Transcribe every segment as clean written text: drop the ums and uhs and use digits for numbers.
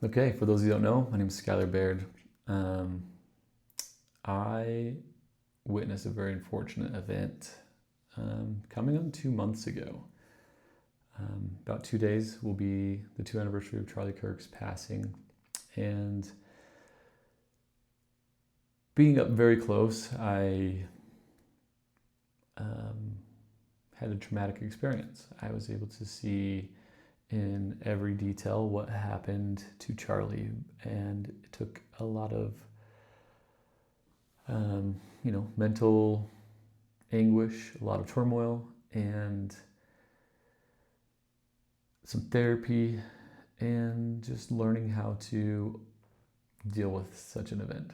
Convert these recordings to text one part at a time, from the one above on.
Okay, for those of you who don't know, my name is Skylar Baird. I witnessed a very unfortunate event coming on 2 months ago. About 2 days will be the 2nd anniversary of Charlie Kirk's passing. And being up very close, I had a traumatic experience. I was able to see in every detail what happened to Charlie, and it took a lot of mental anguish, a lot of turmoil, and some therapy, and just learning how to deal with such an event.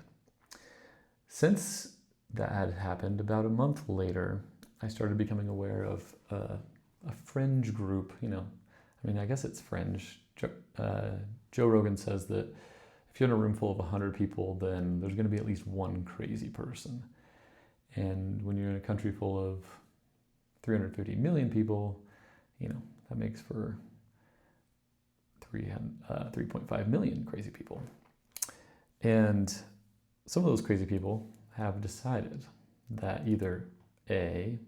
Since that had happened, about a month later, I started becoming aware of a fringe group. I guess it's fringe. Joe Rogan says that if you're in a room full of 100 people, then there's going to be at least one crazy person. And when you're in a country full of 350 million people, that makes for 3.5 million crazy people. And some of those crazy people have decided that either A,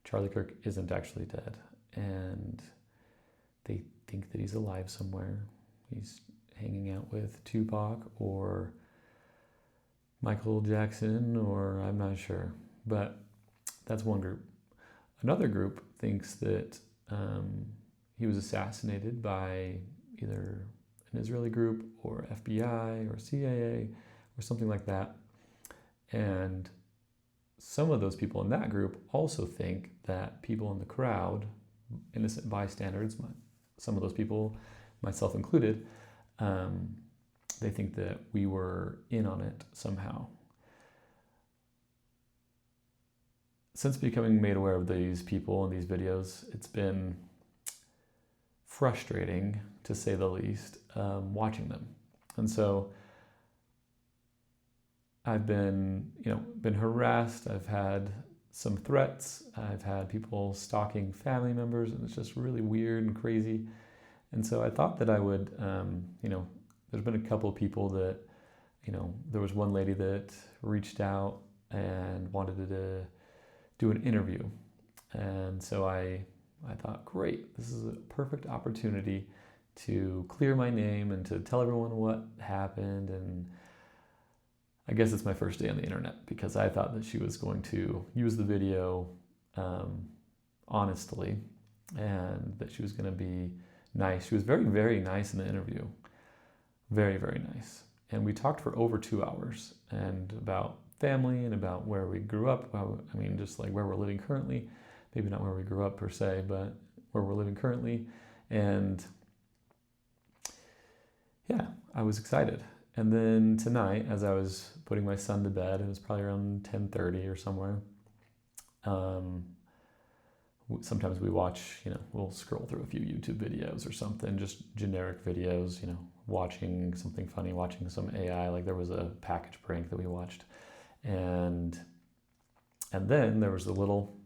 Charlie Kirk isn't actually dead, and they think that he's alive somewhere. He's hanging out with Tupac or Michael Jackson, or I'm not sure. But that's one group. Another group thinks that he was assassinated by either an Israeli group or FBI or CIA or something like that. And some of those people in that group also think that people in the crowd, innocent bystanders, some of those people, myself included, they think that we were in on it somehow. Since becoming made aware of these people and these videos, it's been frustrating, to say the least, watching them. And so I've been harassed. I've had some threats. I've had people stalking family members, and it's just really weird and crazy. And so I thought that I would, there's been a couple of people that, there was one lady that reached out and wanted to do an interview. And so I thought, great, this is a perfect opportunity to clear my name and to tell everyone what happened. And I guess it's my first day on the internet, because I thought that she was going to use the video honestly, and that she was going to be nice. She was very, very nice in the interview. Very, very nice. And we talked for over 2 hours, and about family and about where we grew up. Just like where we're living currently. Maybe not where we grew up per se, but where we're living currently. And yeah, I was excited. And then tonight, as I was putting my son to bed, it was probably around 10:30 or somewhere. Sometimes we watch, we'll scroll through a few YouTube videos or something, just generic videos, watching something funny, watching some AI. Like there was a package prank that we watched. And then there was a little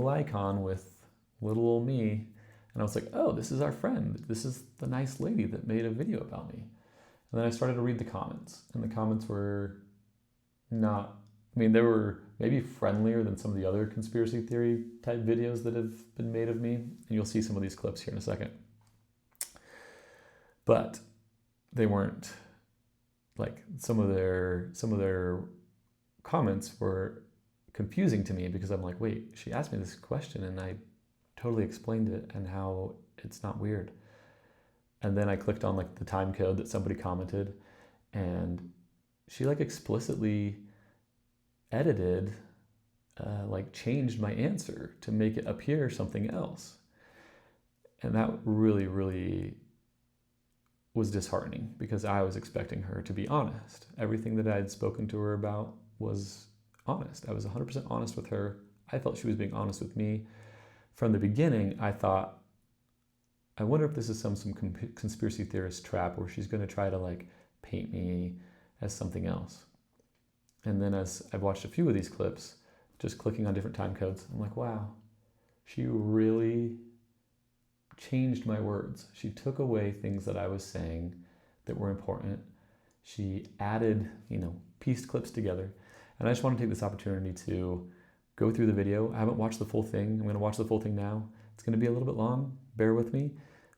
icon with little old me. And I was like, oh, this is our friend. This is the nice lady that made a video about me. And then I started to read the comments, and the comments were they were maybe friendlier than some of the other conspiracy theory type videos that have been made of me. And you'll see some of these clips here in a second. But they weren't, like, some of their comments were confusing to me, because I'm like, wait, she asked me this question and I totally explained it and how it's not weird. And then I clicked on the time code that somebody commented, and she explicitly edited, changed my answer to make it appear something else. And that really, really was disheartening, because I was expecting her to be honest. Everything that I had spoken to her about was honest. I was 100% honest with her. I felt she was being honest with me. From the beginning, I thought, I wonder if this is some conspiracy theorist trap where she's going to try to paint me as something else. And then as I've watched a few of these clips, just clicking on different time codes, I'm like, wow, she really changed my words. She took away things that I was saying that were important. She added, pieced clips together. And I just want to take this opportunity to go through the video. I haven't watched the full thing. I'm going to watch the full thing now. It's going to be a little bit long. Bear with me.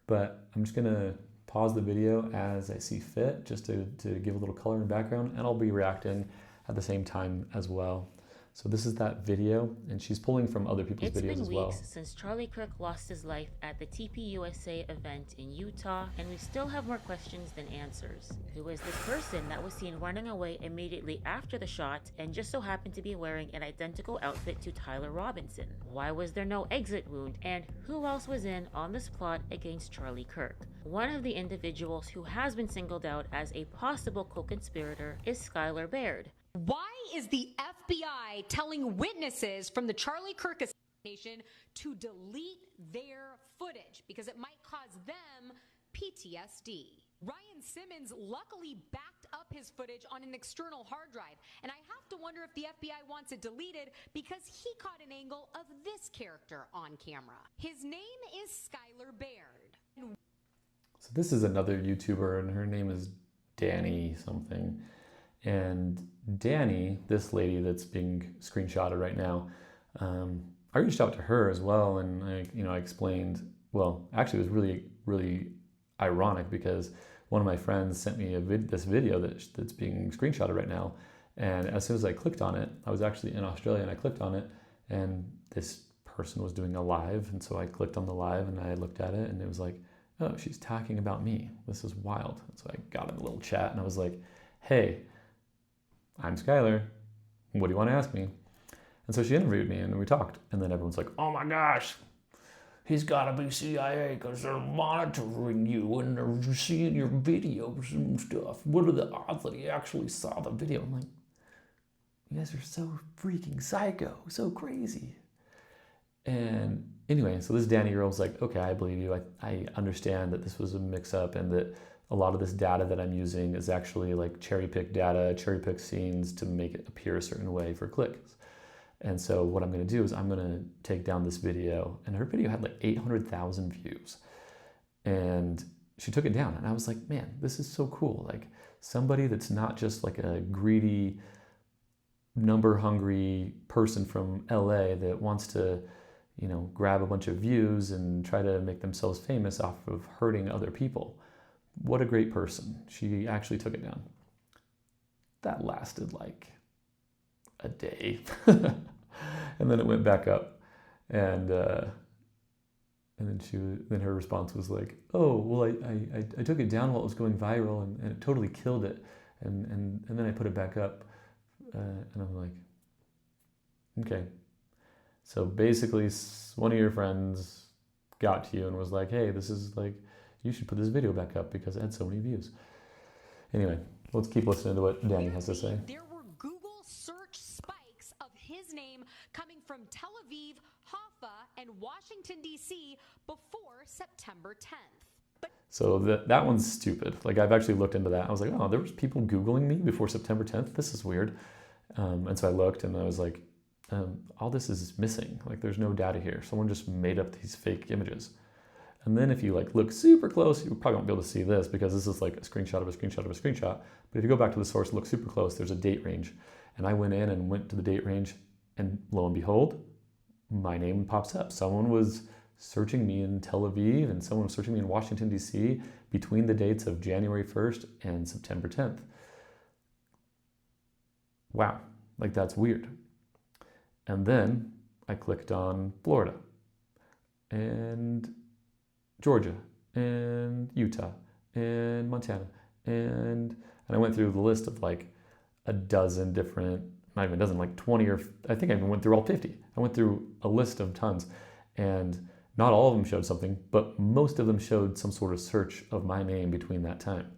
But I'm just going to pause the video as I see fit, just to give a little color and background. And I'll be reacting at the same time as well. So this is that video, and she's pulling from other people's videos as well. It's been weeks since Charlie Kirk lost his life at the TPUSA event in Utah, and we still have more questions than answers. Who is this person that was seen running away immediately after the shot and just so happened to be wearing an identical outfit to Tyler Robinson? Why was there no exit wound? And who else was in on this plot against Charlie Kirk? One of the individuals who has been singled out as a possible co-conspirator is Skylar Baird. Why is the FBI telling witnesses from the Charlie Kirk assassination to delete their footage because it might cause them PTSD? Ryan Simmons luckily backed up his footage on an external hard drive, and I have to wonder if the FBI wants it deleted because he caught an angle of this character on camera. His name is Skylar Baird. So this is another YouTuber, and her name is Danny something. And Danny, this lady that's being screenshotted right now, I reached out to her as well, and I explained. Well, actually, it was really, really ironic because one of my friends sent me this video that's being screenshotted right now, and as soon as I clicked on it, I was actually in Australia, and I clicked on it, and this person was doing a live, and so I clicked on the live, and I looked at it, and it was like, oh, she's talking about me. This is wild. And so I got in a little chat, and I was like, hey, I'm Skylar. What do you want to ask me? And so she interviewed me and we talked. And then everyone's like, oh my gosh, he's got to be CIA because they're monitoring you and they're seeing your videos and stuff. What are the odds that he actually saw the video? I'm like, you guys are so freaking psycho, so crazy. And anyway, so this Danny girl was like, okay, I believe you. I understand that this was a mix-up and that a lot of this data that I'm using is actually like cherry-pick data, cherry-pick scenes to make it appear a certain way for clicks. And so what I'm going to do is I'm going to take down this video, and her video had like 800,000 views. And she took it down, and I was like, man, this is so cool. Like somebody that's not just like a greedy, number-hungry person from LA that wants to, grab a bunch of views and try to make themselves famous off of hurting other people. What a great person. She actually took it down. That lasted like a day. And then it went back up. And then her response was like, oh, well, I took it down while it was going viral and it totally killed it. And then I put it back up. And I'm like, okay. So basically one of your friends got to you and was like, hey, this is like, you should put this video back up because it had so many views. Anyway, let's keep listening to what Danny has to say. There were Google search spikes of his name coming from Tel Aviv, Haifa, and Washington, D.C. before September 10th. So that one's stupid. Like I've actually looked into that. I was like, oh, there was people Googling me before September 10th. This is weird. And so I looked and I was like, all this is missing. Like there's no data here. Someone just made up these fake images. And then if you look super close, you probably won't be able to see this because this is like a screenshot of a screenshot of a screenshot. But if you go back to the source and look super close, there's a date range. And I went in and went to the date range, and lo and behold, my name pops up. Someone was searching me in Tel Aviv and someone was searching me in Washington, D.C. between the dates of January 1st and September 10th. Wow, like that's weird. And then I clicked on Florida and Georgia and Utah and Montana and I went through the list of like a dozen different, not even a dozen, like 20 or I think I even went through all 50. I went through a list of tons, and not all of them showed something, but most of them showed some sort of search of my name between that time.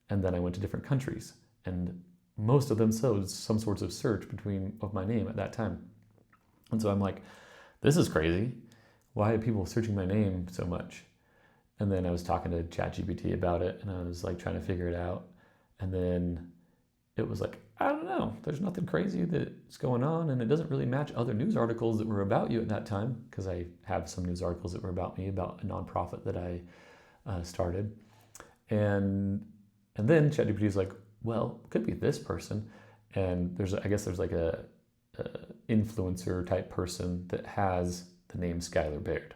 And then I went to different countries, and most of them showed some sorts of search of my name at that time. And so I'm like, this is crazy. Why are people searching my name so much? And then I was talking to ChatGPT about it, and I was like trying to figure it out. And then it was like, I don't know, there's nothing crazy that's going on, and it doesn't really match other news articles that were about you at that time, because I have some news articles that were about me, about a nonprofit that I started. And And then ChatGPT is like, well, it could be this person. And I guess there's like a influencer type person that has the name Skylar Baird.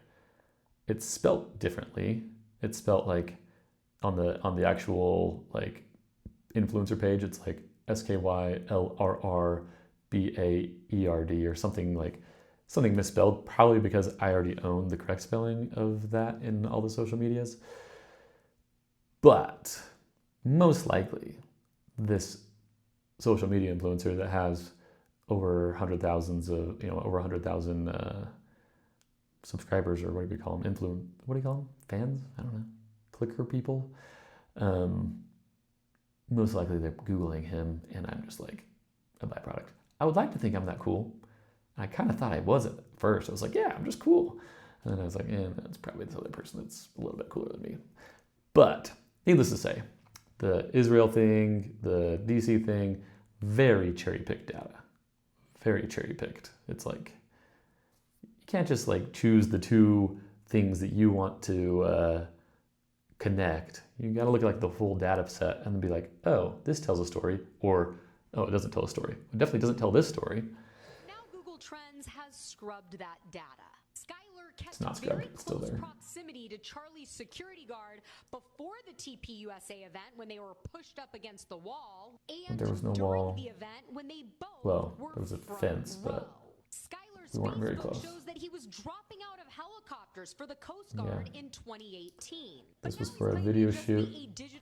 It's spelt differently. It's spelt like on the actual like influencer page, it's like SKYLRRBAERD or something misspelled, probably because I already own the correct spelling of that in all the social medias. But most likely, this social media influencer that has over 100,000 subscribers, or what do we call them? What do you call them? Fans? I don't know. Clicker people. Most likely they're Googling him, and I'm just like a byproduct. I would like to think I'm that cool. I kind of thought I was at first. I was like, yeah, I'm just cool. And then I was like, that's probably this other person that's a little bit cooler than me. But needless to say, the Israel thing, the DC thing, very cherry-picked data. Very cherry-picked. It's like, you can't just like choose the two things that you want to connect. You got to look at like the full data set and then be like, oh, this tells a story, or oh, it doesn't tell a story. It definitely doesn't tell this story. Now Google Trends has scrubbed that data. Skylar kept It's not scrubbed, very it's still close there. proximity to Charlie's security guard before the TPUSA event when they were pushed up against the wall, and There was no during wall. the event when they both Well, were there was a front fence, row. but Skylar's we weren't very Facebook close. shows that he was dropping out of helicopters for the Coast Guard in 2018. This But was now for a he's video claiming just shoot. a digital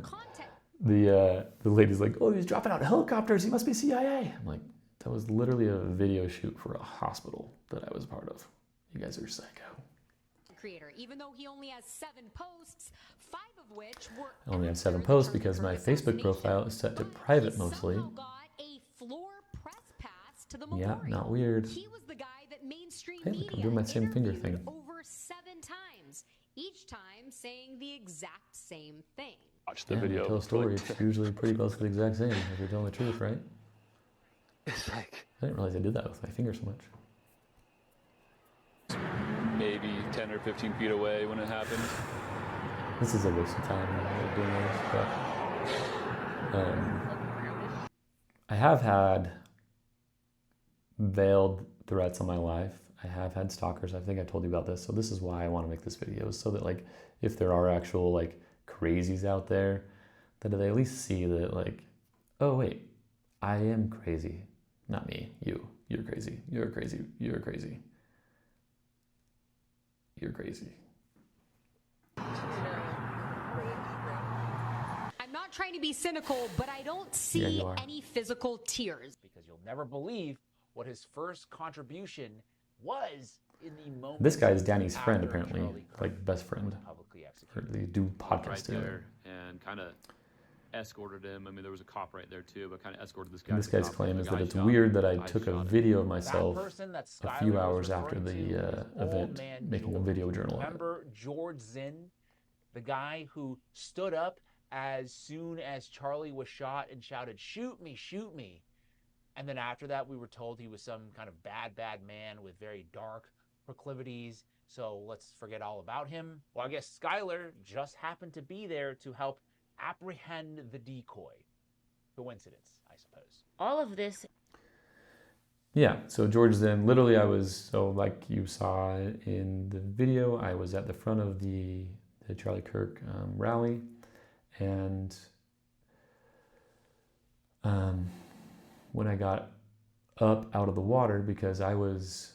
content. The lady's like, oh, he's dropping out of helicopters. He must be CIA. I'm like, that was literally a video shoot for a hospital that I was a part of. You guys are psycho. Creator, even though he only has 7 posts, 5 of which were I only have after 7 the posts Charlie because my Kirk Facebook assassination. profile is set to But private he mostly. somehow got a floor press pass to the Yeah, memorial. not weird. He was the guy that mainstream Hey, look, media I'm doing my same finger interviewed thing. over 7 times, each time saying the exact same thing. Watch the Yeah, when you video. tell a story, it's usually pretty close to the exact same if you're telling the truth, right? It's like I didn't realize I did that with my finger so much. maybe 10 or 15 feet away when it happened. This is a waste of time doing this, but I have had veiled threats on my life. I have had stalkers. I think I told you about this. So this is why I want to make this video, so that like if there are actual like crazies out there, that they at least see that like, oh wait, I am crazy. Not me, you. You're crazy. You're crazy. You're crazy. You're crazy. I'm not trying to be cynical, but I don't Yeah, see you are. any physical tears. because you'll never believe what his first contribution was in the moment. This guy is Danny's friend, after apparently, Charlie Kirk like best friend. was publicly executed. They do Right podcasts together. there and kind of escorted him. I mean, there was a cop right there too, but kind of escorted this guy. And this to the guy's cop. claim The is guy that it's shot weird him. that I I took a shot him. video of That myself person that a Skylar few was hours after referring the to is Old event, Man making a George. video journal of it. Remember George Zinn, the guy who stood up as soon as Charlie was shot and shouted, "Shoot me, shoot me." And then after that, we were told he was some kind of bad man with very dark proclivities. So let's forget all about him. Well, I guess Skylar just happened to be there to help apprehend the decoy. Coincidence, I suppose. All of this Yeah, so George Zinn, literally so like you saw in the video, I was at the front of the Charlie Kirk rally, and when I got up out of the water, because I was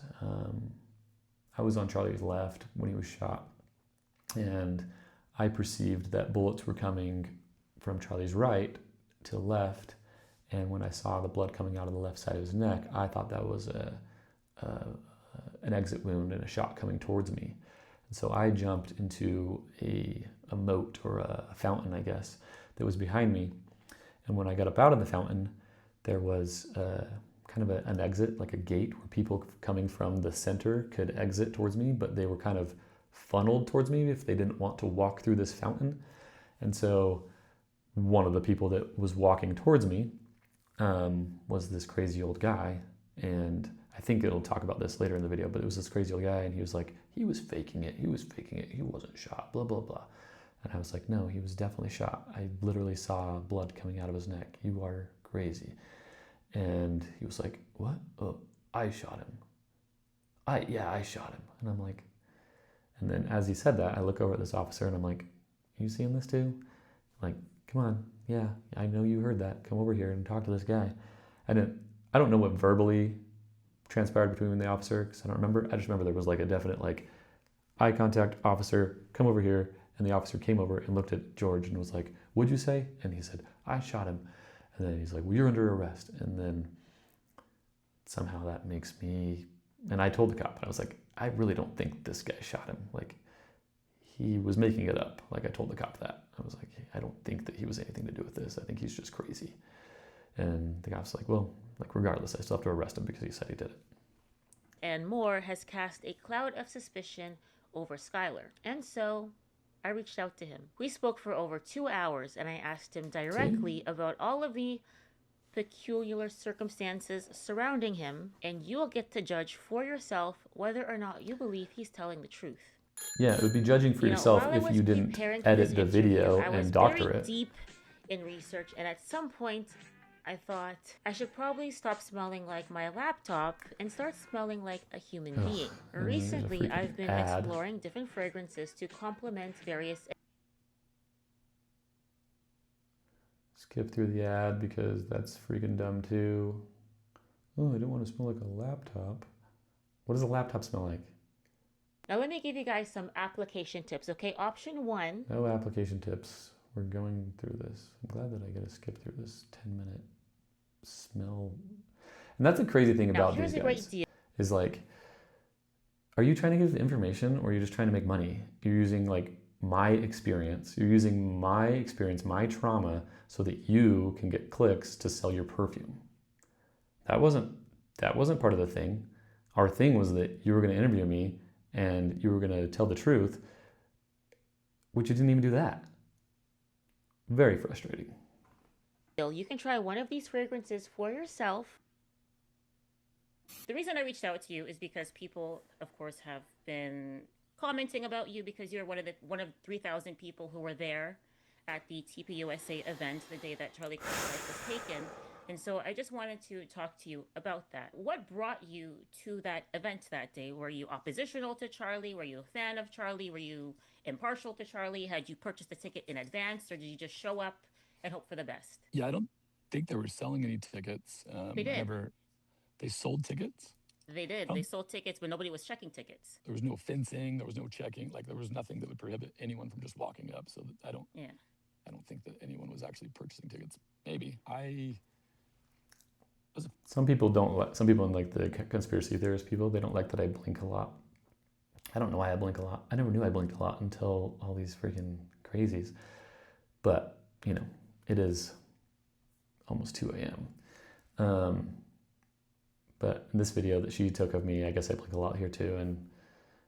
on Charlie's left when he was shot, and I perceived that bullets were coming from Charlie's right to left, and when I saw the blood coming out of the left side of his neck, I thought that was an exit wound and a shot coming towards me. And so I jumped into a moat, or a fountain, I guess, that was behind me. And when I got up out of the fountain, there was kind of an exit, like a gate, where people coming from the center could exit towards me, but they were kind of funneled towards me if they didn't want to walk through this fountain. And so one of the people that was walking towards me was this crazy old guy, and I think it'll talk about this later in the video, but it was this crazy old guy, and he was like, he was faking it, he wasn't shot, blah, blah, blah. And I was like, no, he was definitely shot. I literally saw blood coming out of his neck. You are crazy. And he was like, what? Oh, I shot him. I shot him. And I'm like, and then as he said that, I look over at this officer and I'm like, you seeing this too? Like, come on. Yeah, I know you heard that. Come over here and talk to this guy. I don't know what verbally transpired between the officer because I don't remember. I just remember there was like a definite like eye contact, officer, come over here. And the officer came over and looked at George and was like, what'd you say? And he said, I shot him. And then he's like, well, you're under arrest. And then somehow that makes me, and I told the cop, and I was like, I really don't think this guy shot him. Like, he was making it up. Like, I told the cop that. I was like, I don't think that he was anything to do with this. I think he's just crazy. And the cop's like, well, like, regardless, I still have to arrest him because he said he did it. And Moore has cast a cloud of suspicion over Skylar. And so I reached out to him. We spoke for over 2 hours, and I asked him directly about all of the peculiar circumstances surrounding him, and you'll get to judge for yourself whether or not you believe he's telling the truth. Yeah, it would be judging for yourself while I if was you didn't preparing for edit this the interview, video I was and doctor very it. deep in research, and at some point I thought I should probably stop smelling like my laptop and start smelling like a human being. and there's a Recently, freaking I've been ad. exploring different fragrances to complement various. Skip through the ad because that's freaking dumb too. Oh, I don't want to smell like a laptop. What does a laptop smell like? Now let me give you guys some application tips, okay? Option 1. No application tips. We're going through this. I'm glad that I get to skip through this 10-minute smell. And that's a crazy thing Now about here's these a great guys. deal. Is like, are you trying to give information or are you just trying to make money? You're using like my experience. You're using my experience, my trauma, so that you can get clicks to sell your perfume. That wasn't part of the thing. Our thing was that you were going to interview me and you were going to tell the truth, which you didn't even do that. Very frustrating. You can try one of these fragrances for yourself. The reason I reached out to you is because people, of course, have been commenting about you because you're one of 3,000 people who were there at the TPUSA event the day that Charlie Kirk's life was taken. And so I just wanted to talk to you about that. What brought you to that event that day? Were you oppositional to Charlie? Were you a fan of Charlie? Were you impartial to Charlie? Had you purchased a ticket in advance, or did you just show up and hope for the best? Yeah, I don't think they were selling any tickets. They did. They sold tickets? They did. They sold tickets, but nobody was checking tickets. There was no fencing. There was no checking. Like, there was nothing that would prohibit anyone from just walking up. So that I don't think that anyone was actually purchasing tickets. Maybe. Some people don't like, some people in like the conspiracy theorist people, they don't like that I blink a lot. I don't know why I blink a lot. I never knew I blinked a lot until all these freaking crazies. But, you know, it is almost 2 a.m. But in this video that she took of me, I guess I blink a lot here too. And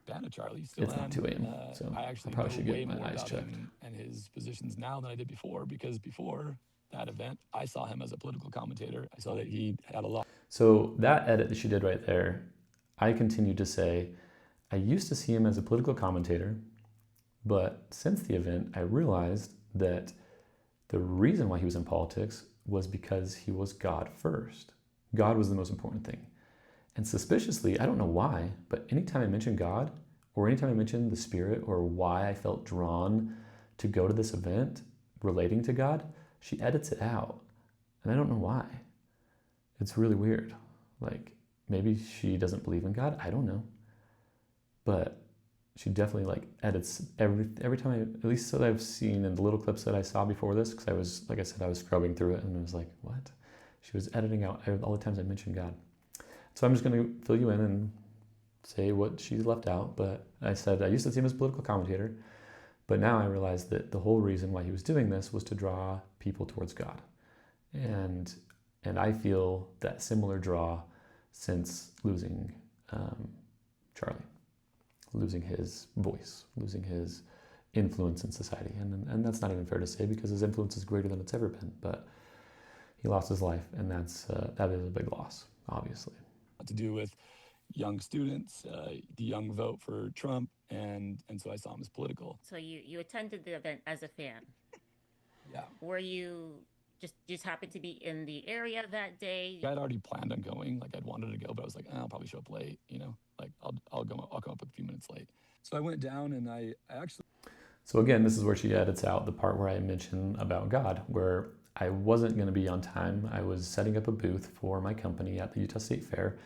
fan of Charlie. Still it's not 2 a.m. So I actually probably know should way get my more eyes about checked. him and his positions now than I did before, because before that event, I saw him as a political commentator. I saw that he had a lot. So that edit that she did right there, I continued to say, I used to see him as a political commentator, but since the event, I realized that the reason why he was in politics was because he was God first. God was the most important thing. And suspiciously, I don't know why, but anytime I mention God, or anytime I mention the Spirit, or why I felt drawn to go to this event relating to God, she edits it out. And I don't know why. It's really weird. Like, maybe she doesn't believe in God. I don't know. But she definitely like edits every time at least that I've seen in the little clips that I saw before this, because I was, like I said, I was scrubbing through it and I was like, what? She was editing out all the times I mentioned God. So I'm just going to fill you in and say what she left out. But I said, I used to see him as a political commentator, but now I realize that the whole reason why he was doing this was to draw people towards God. And I feel that similar draw since losing Charlie, losing his voice, losing his influence in society. And that's not even fair to say, because his influence is greater than it's ever been, but he lost his life, and that is a big loss, obviously. To do with young students, the young vote for Trump, and so I saw him as political. So you attended the event as a fan. Yeah. Were you just happened to be in the area that day? I'd already planned on going. Like, I'd wanted to go, but I was like, I'll probably show up late. You know, like I'll come up a few minutes late. So I went down, and I actually. So again, this is where she edits out the part where I mention about God, where I wasn't going to be on time. I was setting up a booth for my company at the Utah State Fair,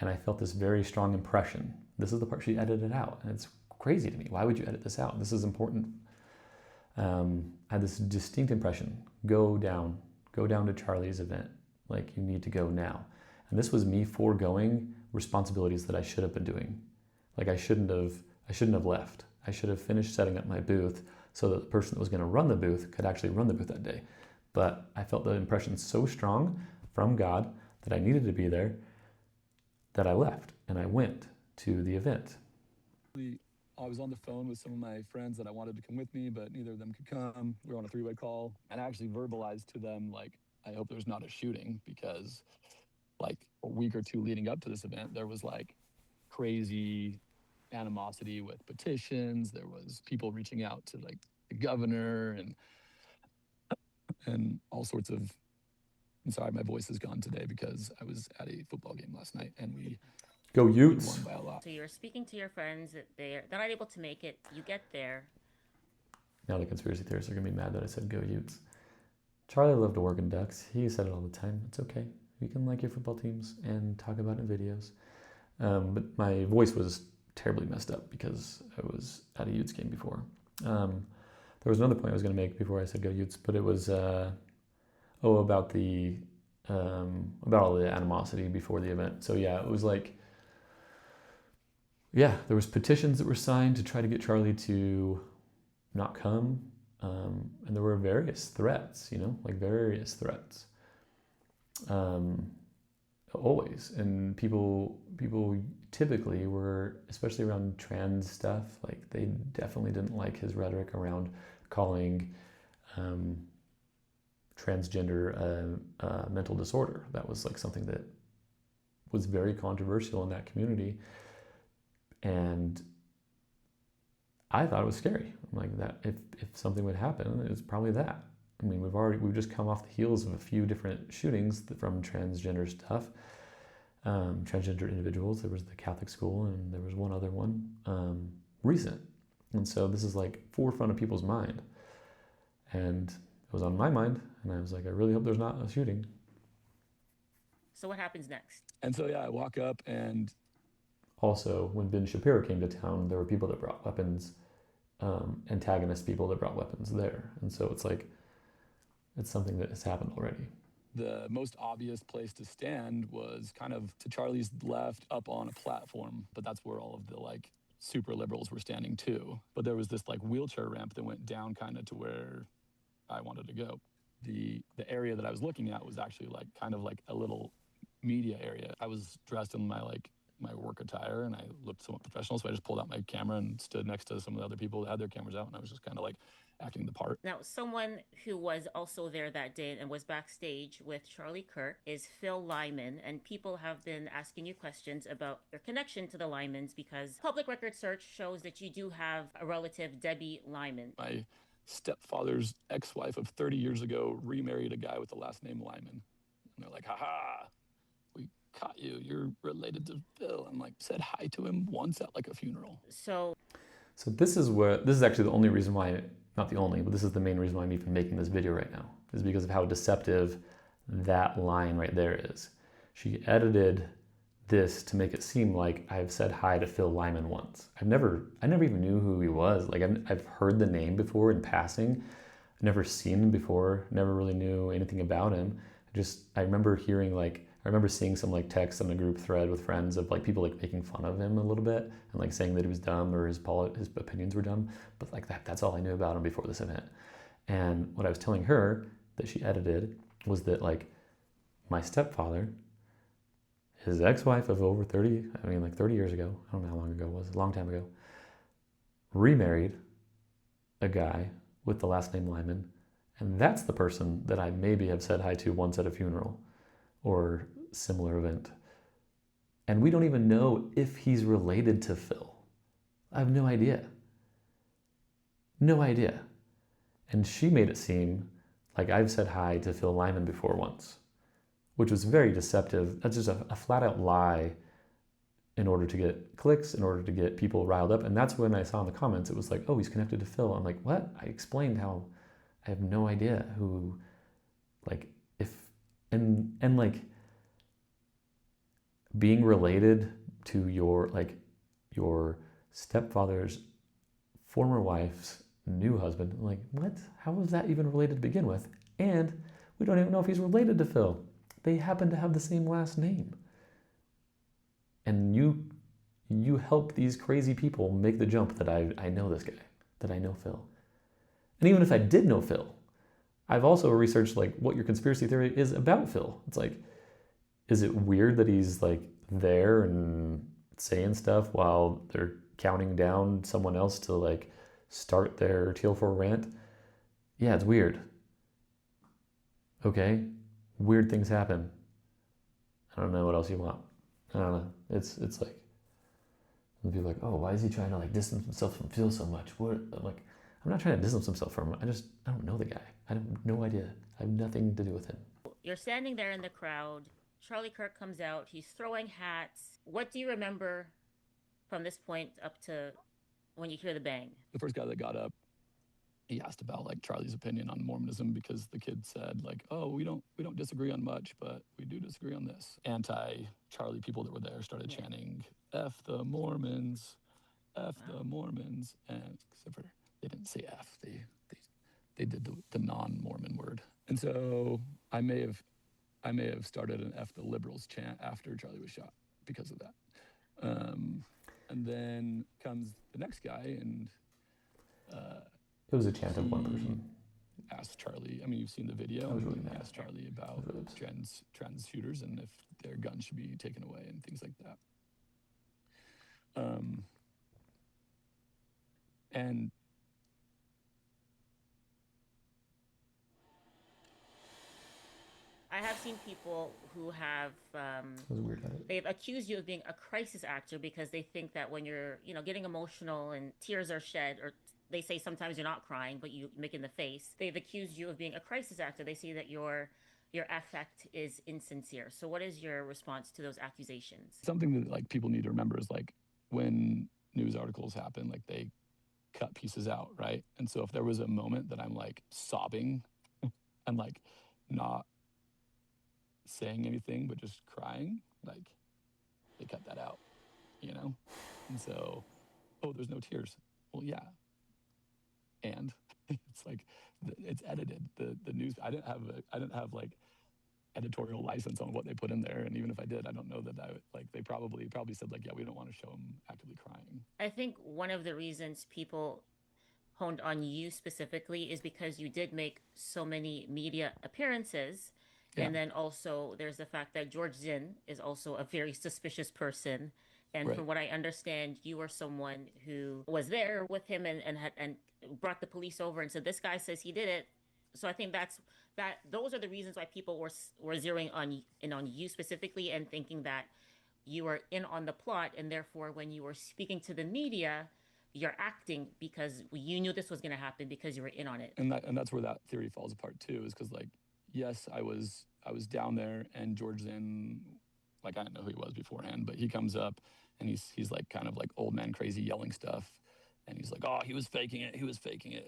and I felt this very strong impression. This is the part she edited out, and it's crazy to me. Why would you edit this out? This is important. I had this distinct impression. Go down to Charlie's event. Like, you need to go now. And this was me foregoing responsibilities that I should have been doing. Like, I shouldn't have left. I should have finished setting up my booth so that the person that was going to run the booth could actually run the booth that day. But I felt the impression so strong from God that I needed to be there that I left and I went to the event. I was on the phone with some of my friends that I wanted to come with me, but neither of them could come. We were on a three-way call, and I actually verbalized to them, like, I hope there's not a shooting, because like a week or two leading up to this event, there was like crazy animosity with petitions. There was people reaching out to like the governor and all sorts of. I'm sorry, my voice is gone today because I was at a football game last night and we Go Utes. won by a lot. So you're speaking to your friends that they're not able to make it. You get there. Now the conspiracy theorists are going to be mad that I said go Utes. Charlie loved Oregon Ducks. He said it all the time. It's okay. You can like your football teams and talk about it in videos. But my voice was terribly messed up because I was at a Utes game before. There was another point I was going to make before I said go Utes, but it was about all the animosity before the event. So yeah, it was like, yeah, there was petitions that were signed to try to get Charlie to not come, and there were various threats, various threats. Always, and people typically were, especially around trans stuff, like they definitely didn't like his rhetoric around calling transgender a mental disorder. That was like something that was very controversial in that community, and I thought it was scary. I'm like, that if something would happen, it's probably that. I mean, we've just come off the heels of a few different shootings from transgender stuff, transgender individuals. There was the Catholic school, and there was one other one recent, and so this is like forefront of people's mind, and it was on my mind, and I was like, I really hope there's not a shooting. So what happens next? And so yeah, I walk up, and also when Ben Shapiro came to town, there were people that brought weapons, antagonist people that brought weapons there, and so it's like, it's something that has happened already. The most obvious place to stand was kind of to Charlie's left up on a platform, but that's where all of the like super liberals were standing too. But there was this like wheelchair ramp that went down kind of to where I wanted to go. The area that I was looking at was actually like kind of like a little media area. I was dressed in my work attire and I looked somewhat professional, so I just pulled out my camera and stood next to some of the other people that had their cameras out, and I was just kind of like acting the part. Now, someone who was also there that day and was backstage with Charlie Kirk is Phil Lyman, and people have been asking you questions about your connection to the Lymans because public record search shows that you do have a relative, Debbie Lyman. My stepfather's ex-wife of 30 years ago remarried a guy with the last name Lyman. And they're like, haha, we caught you. You're related to Phil. And like said hi to him once at like a funeral. So this is actually the only reason why, not the only, but this is the main reason why I'm even making this video right now, is because of how deceptive that line right there is. She edited this to make it seem like I've said hi to Phil Lyman once. I never even knew who he was. Like I've heard the name before in passing. I've never seen him before, never really knew anything about him. I remember seeing some like text on a group thread with friends of like people like making fun of him a little bit and like saying that he was dumb or his opinions were dumb. But like that's all I knew about him before this event. And what I was telling her that she edited was that like my stepfather, his ex-wife of over 30 years ago, I don't know how long ago it was, a long time ago, remarried a guy with the last name Lyman. And that's the person that I maybe have said hi to once at a funeral or similar event. And we don't even know if he's related to Phil. I have no idea. No idea. And she made it seem like I've said hi to Phil Lyman before once, which was very deceptive. That's just a flat out lie in order to get clicks, in order to get people riled up. And that's when I saw in the comments, it was like, oh, he's connected to Phil. I'm like, what? I explained how I have no idea who, like, if, and like, being related to your, like, your stepfather's former wife's new husband. I'm like, what? How was that even related to begin with? And we don't even know if he's related to Phil. They happen to have the same last name. And you help these crazy people make the jump that I know this guy, that I know Phil. And even if I did know Phil, I've also researched like what your conspiracy theory is about Phil. It's like, is it weird that he's like there and saying stuff while they're counting down someone else to like start their TL4 rant? Yeah, it's weird. Okay, weird things happen. I don't know what else you want. I don't know. It's like, and people are like, oh, why is he trying to like distance himself from Phil so much? What? I'm like, I'm not trying to distance himself from him. I don't know the guy. I have no idea. I have nothing to do with him. You're standing there in the crowd. Charlie Kirk comes out. He's throwing hats. What do you remember from this point up to when you hear the bang? The first guy that got up, he asked about like Charlie's opinion on Mormonism because the kid said like, oh, we don't disagree on much, but we do disagree on this. Anti-Charlie people that were there started chanting, F the Mormons, F the Mormons, and except for they didn't say F, they did the non-Mormon word. And so I may have started an F the liberals chant after Charlie was shot because of that. And then comes the next guy and it was a chant of one person. Asked Charlie, I mean, you've seen the video. I was really mad. Asked Charlie about trans shooters and if their guns should be taken away and things like that. And I have seen people who have was weird at it. they've accused you of being a crisis actor because they think that when you're, getting emotional and tears are shed, or they say sometimes you're not crying, but you make in the face. They've accused you of being a crisis actor. They say that your affect is insincere. So what is your response to those accusations? something that like people need to remember is like when news articles happen, like they cut pieces out, right? And so if there was a moment that I'm like sobbing and like not saying anything but just crying, like they cut that out, And so, oh, there's no tears. Well, yeah. And it's like it's edited. The news. I didn't have like editorial license on what they put in there, and even if I did, I don't know that they probably said like, yeah, we don't want to show them actively crying. I think one of the reasons people honed on you specifically is because you did make so many media appearances. Yeah. And then also there's the fact that George Zinn is also a very suspicious person. And Right. from what I understand, you were someone who was there with him and brought the police over and said, this guy says he did it. So I think those are the reasons why people were zeroing on you specifically and thinking that you were in on the plot. And therefore, when you were speaking to the media, you're acting because you knew this was going to happen because you were in on it. And that's where that theory falls apart too, is because like, yes, I was down there, and George Zinn, like I didn't know who he was beforehand, but he comes up and he's like kind of like old man crazy yelling stuff, and he's like, oh, he was faking it,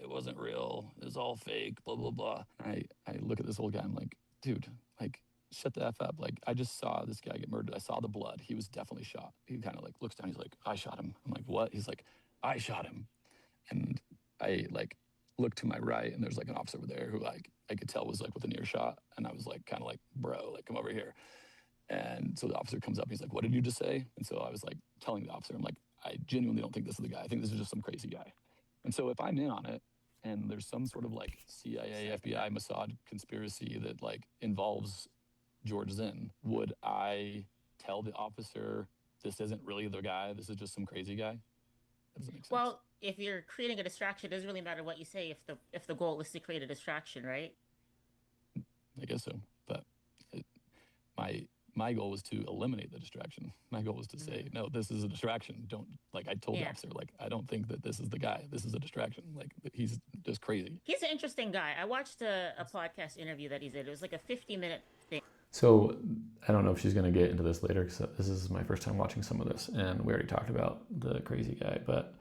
it wasn't real, it was all fake, blah blah blah. I look at this old guy, I'm like, dude, like shut the F up. Like I just saw this guy get murdered. I saw the blood. He was definitely shot. He kind of like looks down, he's like, I shot him. I'm like, what? He's like, I shot him. And I like look to my right, and there's like an officer over there who like I could tell was like with an earshot, and I was like kind of like, bro, like come over here. And so the officer comes up, and he's like, what did you just say? And so I was like telling the officer, I'm like, I genuinely don't think this is the guy. I think this is just some crazy guy. And so if I'm in on it, and there's some sort of like CIA, FBI, Mossad conspiracy that like involves George Zinn, would I tell the officer this isn't really the guy, this is just some crazy guy? That doesn't make sense. Well, if you're creating a distraction, it doesn't really matter what you say if the goal is to create a distraction, right? I guess so, but my goal was to eliminate the distraction. My goal was to say, no, this is a distraction. Don't, like I told the Yeah. officer, like, I don't think that this is the guy. This is a distraction. Like, he's just crazy. He's an interesting guy. I watched a podcast interview that he did. It was like a 50-minute thing. So I don't know if she's going to get into this later, because this is my first time watching some of this, and we already talked about the crazy guy. But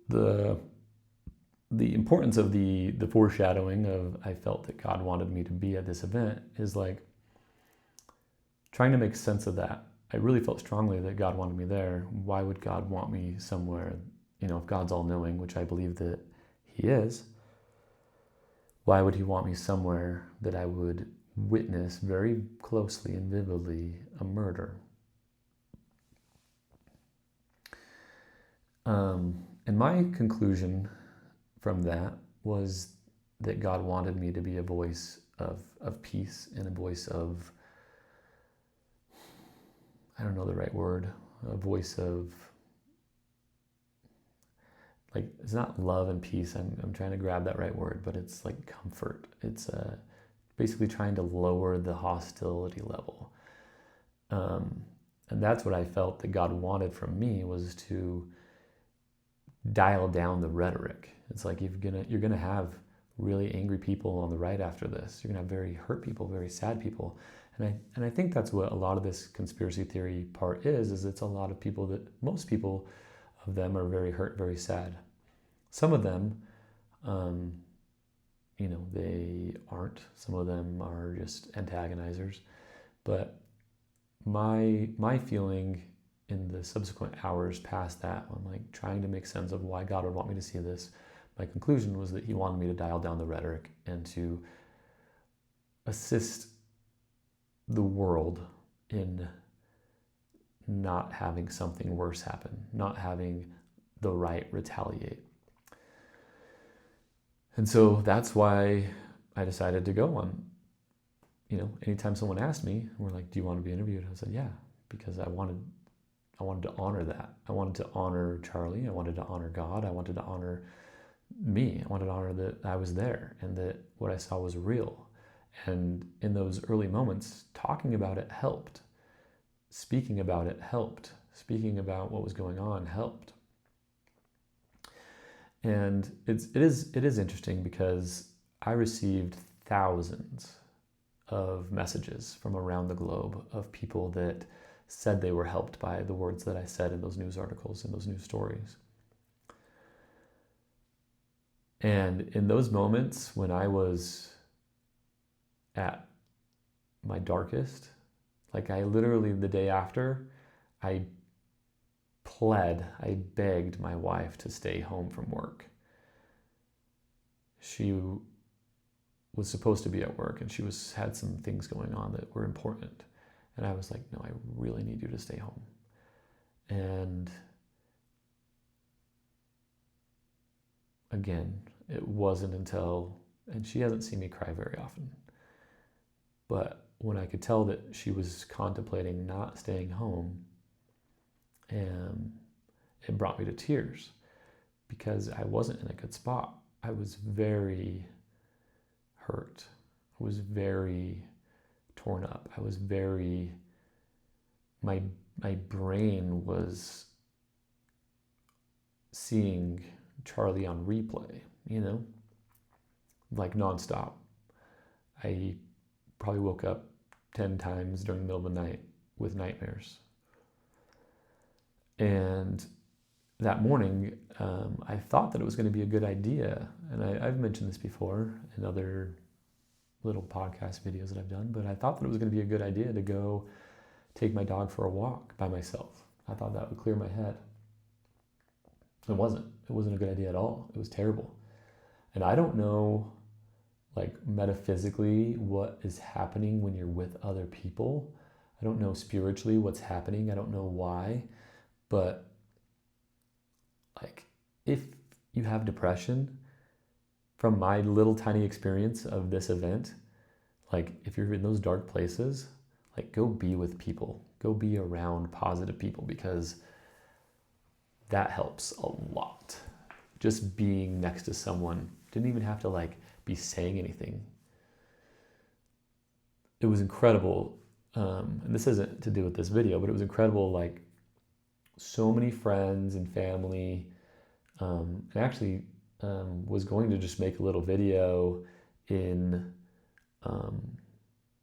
the importance of the foreshadowing of I felt that God wanted me to be at this event is like trying to make sense of that. I really felt strongly that God wanted me there. Why would God want me somewhere? You know, if God's all-knowing, which I believe that he is, why would he want me somewhere that I would witness very closely and vividly a murder? And my conclusion from that was that God wanted me to be a voice of peace and a voice of, I don't know the right word, a voice of, like, it's not love and peace. I'm trying to grab that right word, but it's like comfort. It's basically trying to lower the hostility level. And that's what I felt that God wanted from me, was to dial down the rhetoric. It's like you're gonna have really angry people on the right after this. You're gonna have very hurt people, very sad people. And I think that's what a lot of this conspiracy theory part is it's a lot of people that, most people of them are very hurt, very sad. Some of them, you know, they aren't. Some of them are just antagonizers. But my feeling in the subsequent hours past that, I'm like trying to make sense of why God would want me to see this. My conclusion was that he wanted me to dial down the rhetoric and to assist the world in not having something worse happen, not having the right retaliate. And so that's why I decided to go on. You know, anytime someone asked me, we're like, do you want to be interviewed? I said, yeah, because I wanted to honor that. I wanted to honor Charlie. I wanted to honor God. I wanted to honor me. I wanted to honor that I was there and that what I saw was real. And in those early moments, talking about it helped. Speaking about it helped. Speaking about what was going on helped. And it is interesting because I received thousands of messages from around the globe of people that said they were helped by the words that I said in those news articles and those news stories. And in those moments when I was at my darkest, like I literally, the day after, I begged my wife to stay home from work. She was supposed to be at work and she had some things going on that were important. And I was like, no, I really need you to stay home. And again, it wasn't until, and she hasn't seen me cry very often, but when I could tell that she was contemplating not staying home, it brought me to tears because I wasn't in a good spot. I was very hurt. I was very torn up. I was my brain was seeing Charlie on replay, you know, like nonstop. I probably woke up 10 times during the middle of the night with nightmares. And that morning, I thought that it was going to be a good idea. And I've mentioned this before in other little podcast videos that I've done, but I thought that it was going to be a good idea to go take my dog for a walk by myself. I thought that would clear my head. It wasn't. It wasn't a good idea at all. It was terrible. And I don't know, like, metaphysically what is happening when you're with other people. I don't know spiritually what's happening. I don't know why. But, like, if you have depression, from my little tiny experience of this event, like, if you're in those dark places, like, go be with people. Go be around positive people, because that helps a lot. Just being next to someone, didn't even have to, like, be saying anything. It was incredible and this isn't to do with this video, but it was incredible, like so many friends and family, and actually was going to just make a little video in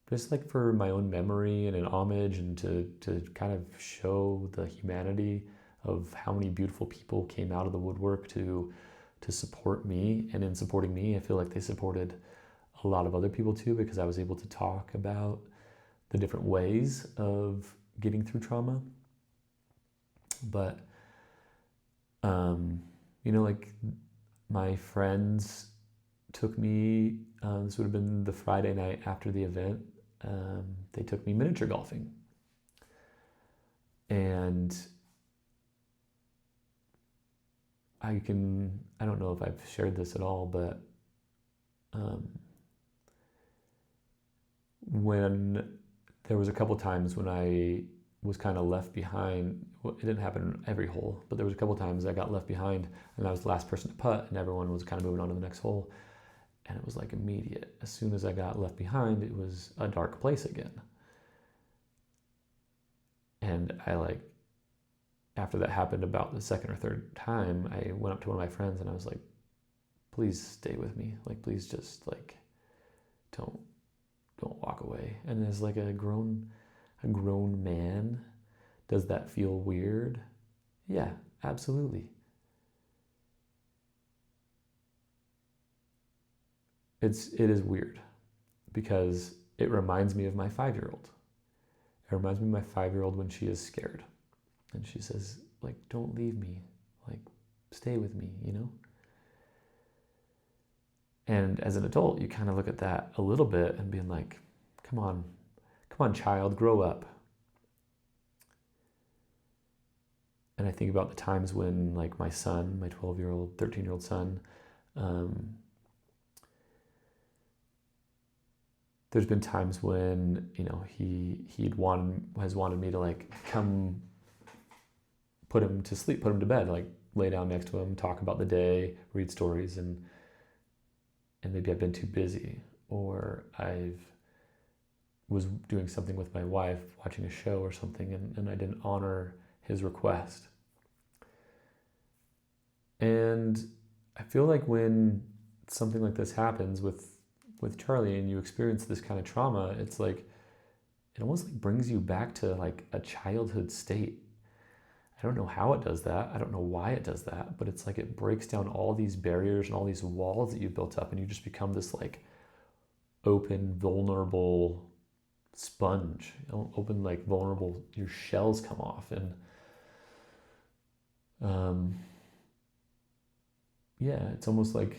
just like for my own memory and an homage, and to kind of show the humanity of how many beautiful people came out of the woodwork to support me. And in supporting me, I feel like they supported a lot of other people too, because I was able to talk about the different ways of getting through trauma. But like my friends took me, this would have been the Friday night after the event, they took me miniature golfing. And I don't know if I've shared this at all, but when there was a couple times when I was kind of left behind, well, it didn't happen every hole, but there was a couple times I got left behind and I was the last person to putt and everyone was kind of moving on to the next hole. And it was like immediate. As soon as I got left behind, it was a dark place again. And after that happened about the second or third time, I went up to one of my friends and I was like, please stay with me. Like, please just like, don't walk away. And as like a grown man, does that feel weird? Yeah, absolutely. It is weird because it reminds me of my 5-year-old. It reminds me of my 5-year-old when she is scared. And she says, like, don't leave me. Like, stay with me, you know? And as an adult, you kind of look at that a little bit and being like, come on, child, grow up. And I think about the times when, like, my son, my 12-year-old, 13-year-old son, there's been times when, he has wanted me to like come put him to sleep, put him to bed, like lay down next to him, talk about the day, read stories, and maybe I've been too busy, or was doing something with my wife, watching a show or something, and I didn't honor his request. And I feel like when something like this happens with Charlie and you experience this kind of trauma, it's like, it almost like brings you back to like a childhood state. I don't know how it does that. I don't know why it does that, but it's like it breaks down all these barriers and all these walls that you've built up, and you just become this like open, vulnerable sponge. Open, like vulnerable, your shells come off. And it's almost like,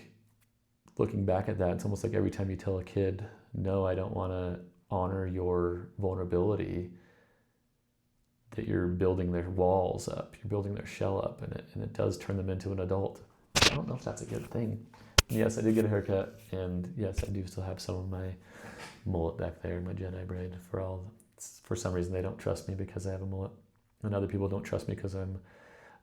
looking back at that, it's almost like every time you tell a kid, no, I don't want to honor your vulnerability, that you're building their walls up, you're building their shell up, and it does turn them into an adult. I don't know if that's a good thing. And yes, I did get a haircut, and yes, I do still have some of my mullet back there, my Jedi braid. For some reason, they don't trust me because I have a mullet, and other people don't trust me because I'm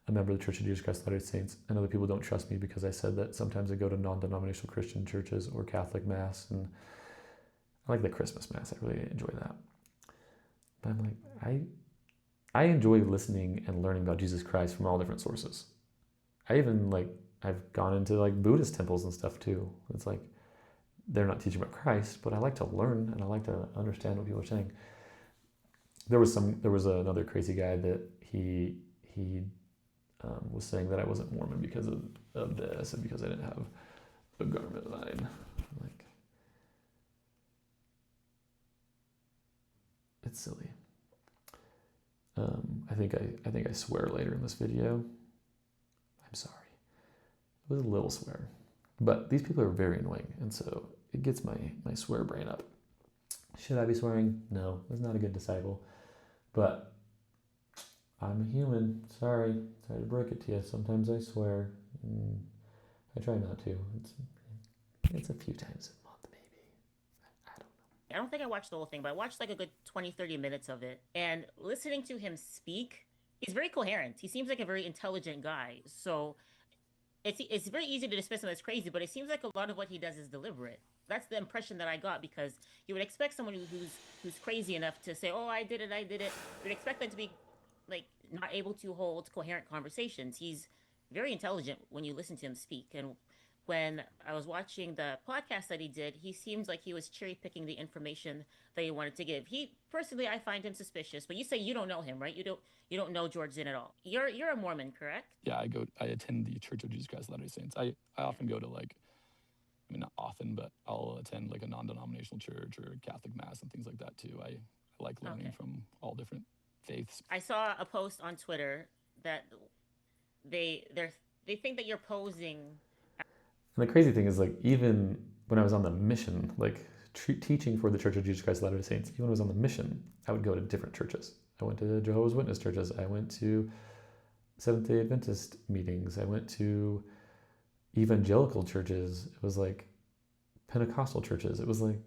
a member of the Church of Jesus Christ of Latter-day Saints, and other people don't trust me because I said that sometimes I go to non-denominational Christian churches or Catholic Mass, and I like the Christmas Mass. I really enjoy that. But I'm like, I enjoy listening and learning about Jesus Christ from all different sources. I've gone into like Buddhist temples and stuff too. It's like, they're not teaching about Christ, but I like to learn and I like to understand what people are saying. There was another crazy guy that he was saying that I wasn't Mormon because of this, and because I didn't have a garment line. Like, it's silly. I think I swear later in this video. I'm sorry. It was a little swear, but these people are very annoying, and so it gets my swear brain up. Should I be swearing? No, it's not a good disciple, but I'm a human. Sorry to break it to you. Sometimes I swear. I try not to. It's a few times a month, maybe. I don't know. I don't think I watched the whole thing, but I watched like a good 20-30 minutes of it. And listening to him speak, he's very coherent. He seems like a very intelligent guy. So it's very easy to dismiss him as crazy, but it seems like a lot of what he does is deliberate. that's the impression that I got, because you would expect someone who's crazy enough to say, "Oh, I did it, I did it." You'd expect them to be like not able to hold coherent conversations. He's very intelligent when you listen to him speak, and when I was watching the podcast that he did, he seems like he was cherry picking the information that he wanted to give. He personally, I find him suspicious. But you say you don't know him, right? You don't know George Zinn at all. You're a Mormon, correct? Yeah, I attend the Church of Jesus Christ of Latter-day Saints. I often go to like, I mean, not often, but I'll attend like a non-denominational church or a Catholic mass and things like that too. I like learning Okay. from all different faiths. I saw a post on Twitter that they think that you're posing. And the crazy thing is, like, even when I was on the mission, like teaching for the Church of Jesus Christ of Latter-day Saints, even when I was on the mission, I would go to different churches. I went to Jehovah's Witness churches. I went to Seventh-day Adventist meetings. I went to evangelical churches. It was like Pentecostal churches. It was like,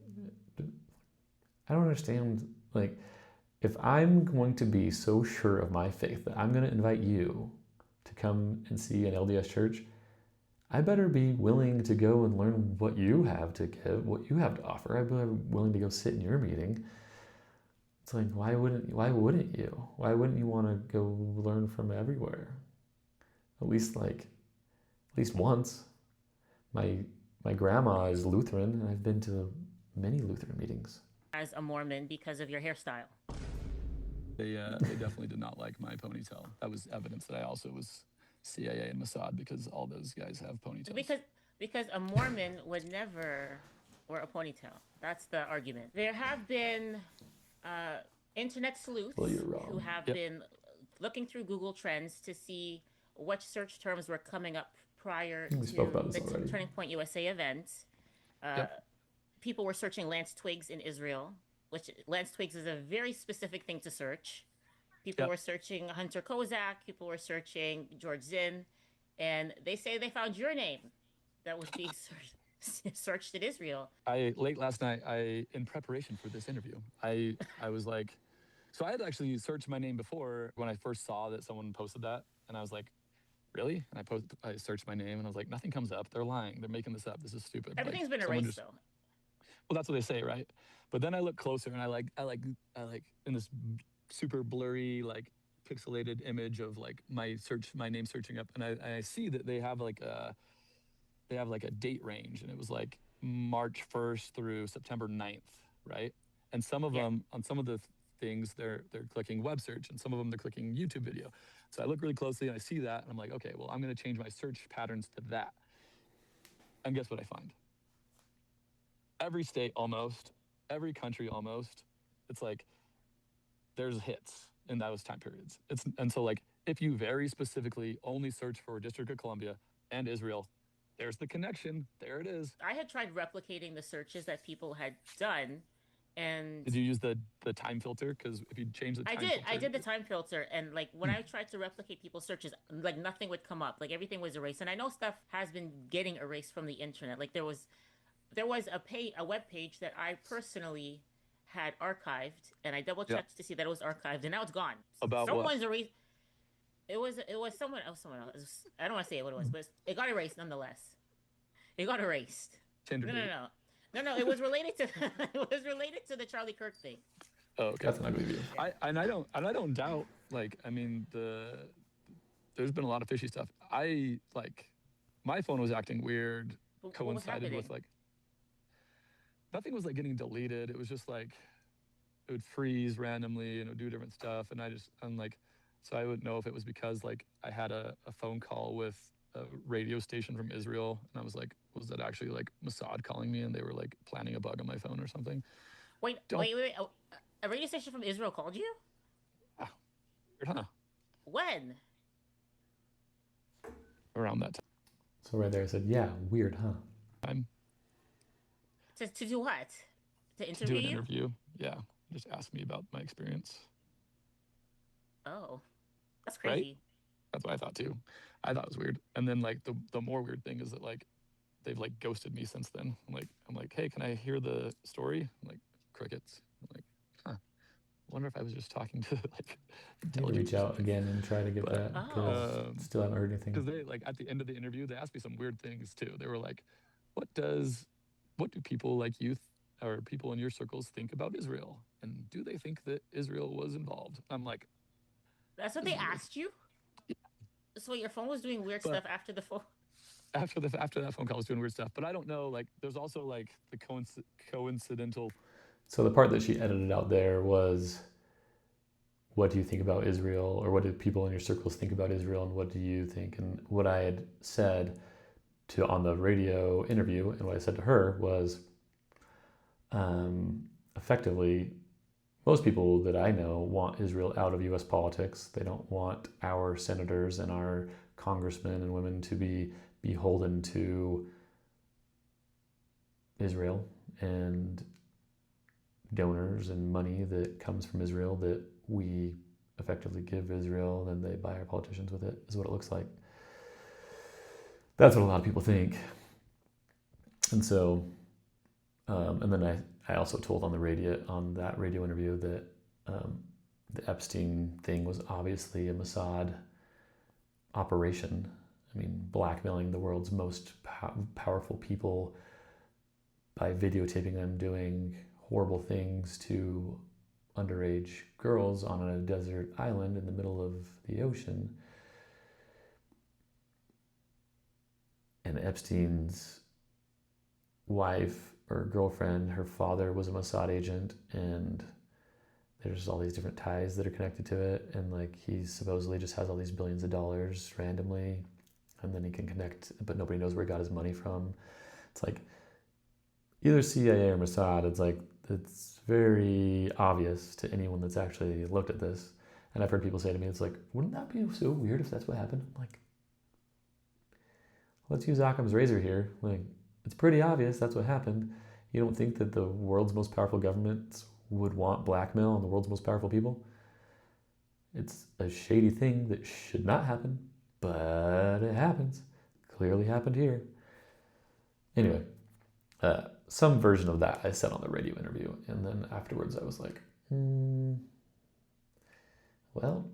I don't understand. Like, if I'm going to be so sure of my faith that I'm going to invite you to come and see an LDS church, I better be willing to go and learn what you have to give, what you have to offer. I'd be willing to go sit in your meeting. It's like, why wouldn't you? Why wouldn't you want to go learn from everywhere? At least once. My grandma is Lutheran, and I've been to many Lutheran meetings. As a Mormon because of your hairstyle. They definitely did not like my ponytail. That was evidence that I also was CIA and Mossad, because all those guys have ponytails. Because a Mormon would never wear a ponytail. That's the argument. There have been internet sleuths Well, you're wrong. who have Yep. been looking through Google Trends to see what search terms were coming up prior We spoke about to this the already. Turning Point USA event. Yep. People were searching Lance Twiggs in Israel, which Lance Twiggs is a very specific thing to search. People Yep. were searching Hunter Kozak. People were searching George Zinn, and they say they found your name that was being searched in Israel. Late last night, in preparation for this interview, I was like, so I had actually searched my name before when I first saw that someone posted that, and I was like, really? And I searched my name, and I was like, nothing comes up. They're lying. They're making this up. This is stupid. Everything's been someone erased, though. Well, that's what they say, right? But then I look closer, and I like in this super blurry, like pixelated image of like my name searching up, and I see that they have like a date range, and it was like March 1st through September 9th, right? And some of Yeah. them, on some of the things, they're clicking web search, and some of them they're clicking YouTube video. So I look really closely, and I see that, and I'm like, okay, well, I'm going to change my search patterns to that. And guess what I find? Every state almost, every country almost, it's like there's hits in those time periods. And so like if you very specifically only search for District of Columbia and Israel, there's the connection. There it is. I had tried replicating the searches that people had done, and Did you use the time filter? Because if you change the time filter, I did the time filter, and like when I tried to replicate people's searches, like nothing would come up. Like everything was erased, and I know stuff has been getting erased from the internet. Like there was a web page that I personally had archived, and I double checked to see that it was archived, and now it's gone. About Someone's erased. It was someone else. I don't want to say what it was, but it got erased nonetheless. It got erased. Tinder date. No. It was related to the Charlie Kirk thing. Oh, okay. That's an ugly view. I don't doubt. Like, I mean, there's been a lot of fishy stuff. My phone was acting weird. What was Coincided with happening? like nothing was like getting deleted. It was just like it would freeze randomly and it would do different stuff. And I'm like, so I wouldn't know if it was because like I had a phone call with a radio station from Israel, and I was like, was that actually like Mossad calling me and they were like planning a bug on my phone or something? Wait. Oh, a radio station from Israel called you? Weird, huh? When? Around that So right there I said, yeah, weird, huh? time To do what? To to interview do an you? interview. Yeah, just ask me about my experience. Oh, that's Right? crazy. That's what I thought too. I thought it was weird. And then like the more weird thing is that like they've like ghosted me since then. I'm like, hey, can I hear the story? I'm like, crickets. I'm like, huh. Wonder if I was just talking to like You intelligence. reach out again and try to get But, that, because still haven't heard Because anything. they like at the end of the interview they asked me some weird things too. They were like, what does what do people like you or people in your circles think about Israel? And do they think that Israel was involved? I'm like, That's what this they is weird. asked you? So your phone was doing weird But stuff after the phone? after that phone call, I was doing weird stuff. But I don't know. Like, there's also like the coincidental. So the part that she edited out there was, what do you think about Israel, or what do people in your circles think about Israel, and what do you think? And what I had said on the radio interview, and what I said to her was, effectively, most people that I know want Israel out of U.S. politics. They don't want our senators and our congressmen and women to be beholden to Israel and donors and money that comes from Israel that we effectively give Israel, then they buy our politicians with it, is what it looks like. That's what a lot of people think. And so, and then I also told on that radio interview that the Epstein thing was obviously a Mossad operation. I mean, blackmailing the world's most powerful people by videotaping them doing horrible things to underage girls on a desert island in the middle of the ocean. And Epstein's wife or girlfriend, her father was a Mossad agent, and there's all these different ties that are connected to it. And like, he supposedly just has all these billions of dollars randomly, and then he can connect, but nobody knows where he got his money from. It's like either CIA or Mossad. It's very obvious to anyone that's actually looked at this. And I've heard people say to me, it's like, wouldn't that be so weird if that's what happened? I'm like, let's use Occam's razor here. Like, it's pretty obvious that's what happened. You don't think that the world's most powerful governments would want blackmail on the world's most powerful people? It's a shady thing that should not happen, but it happens. Clearly happened here. Anyway, some version of that I said on the radio interview, and then afterwards I was like, well,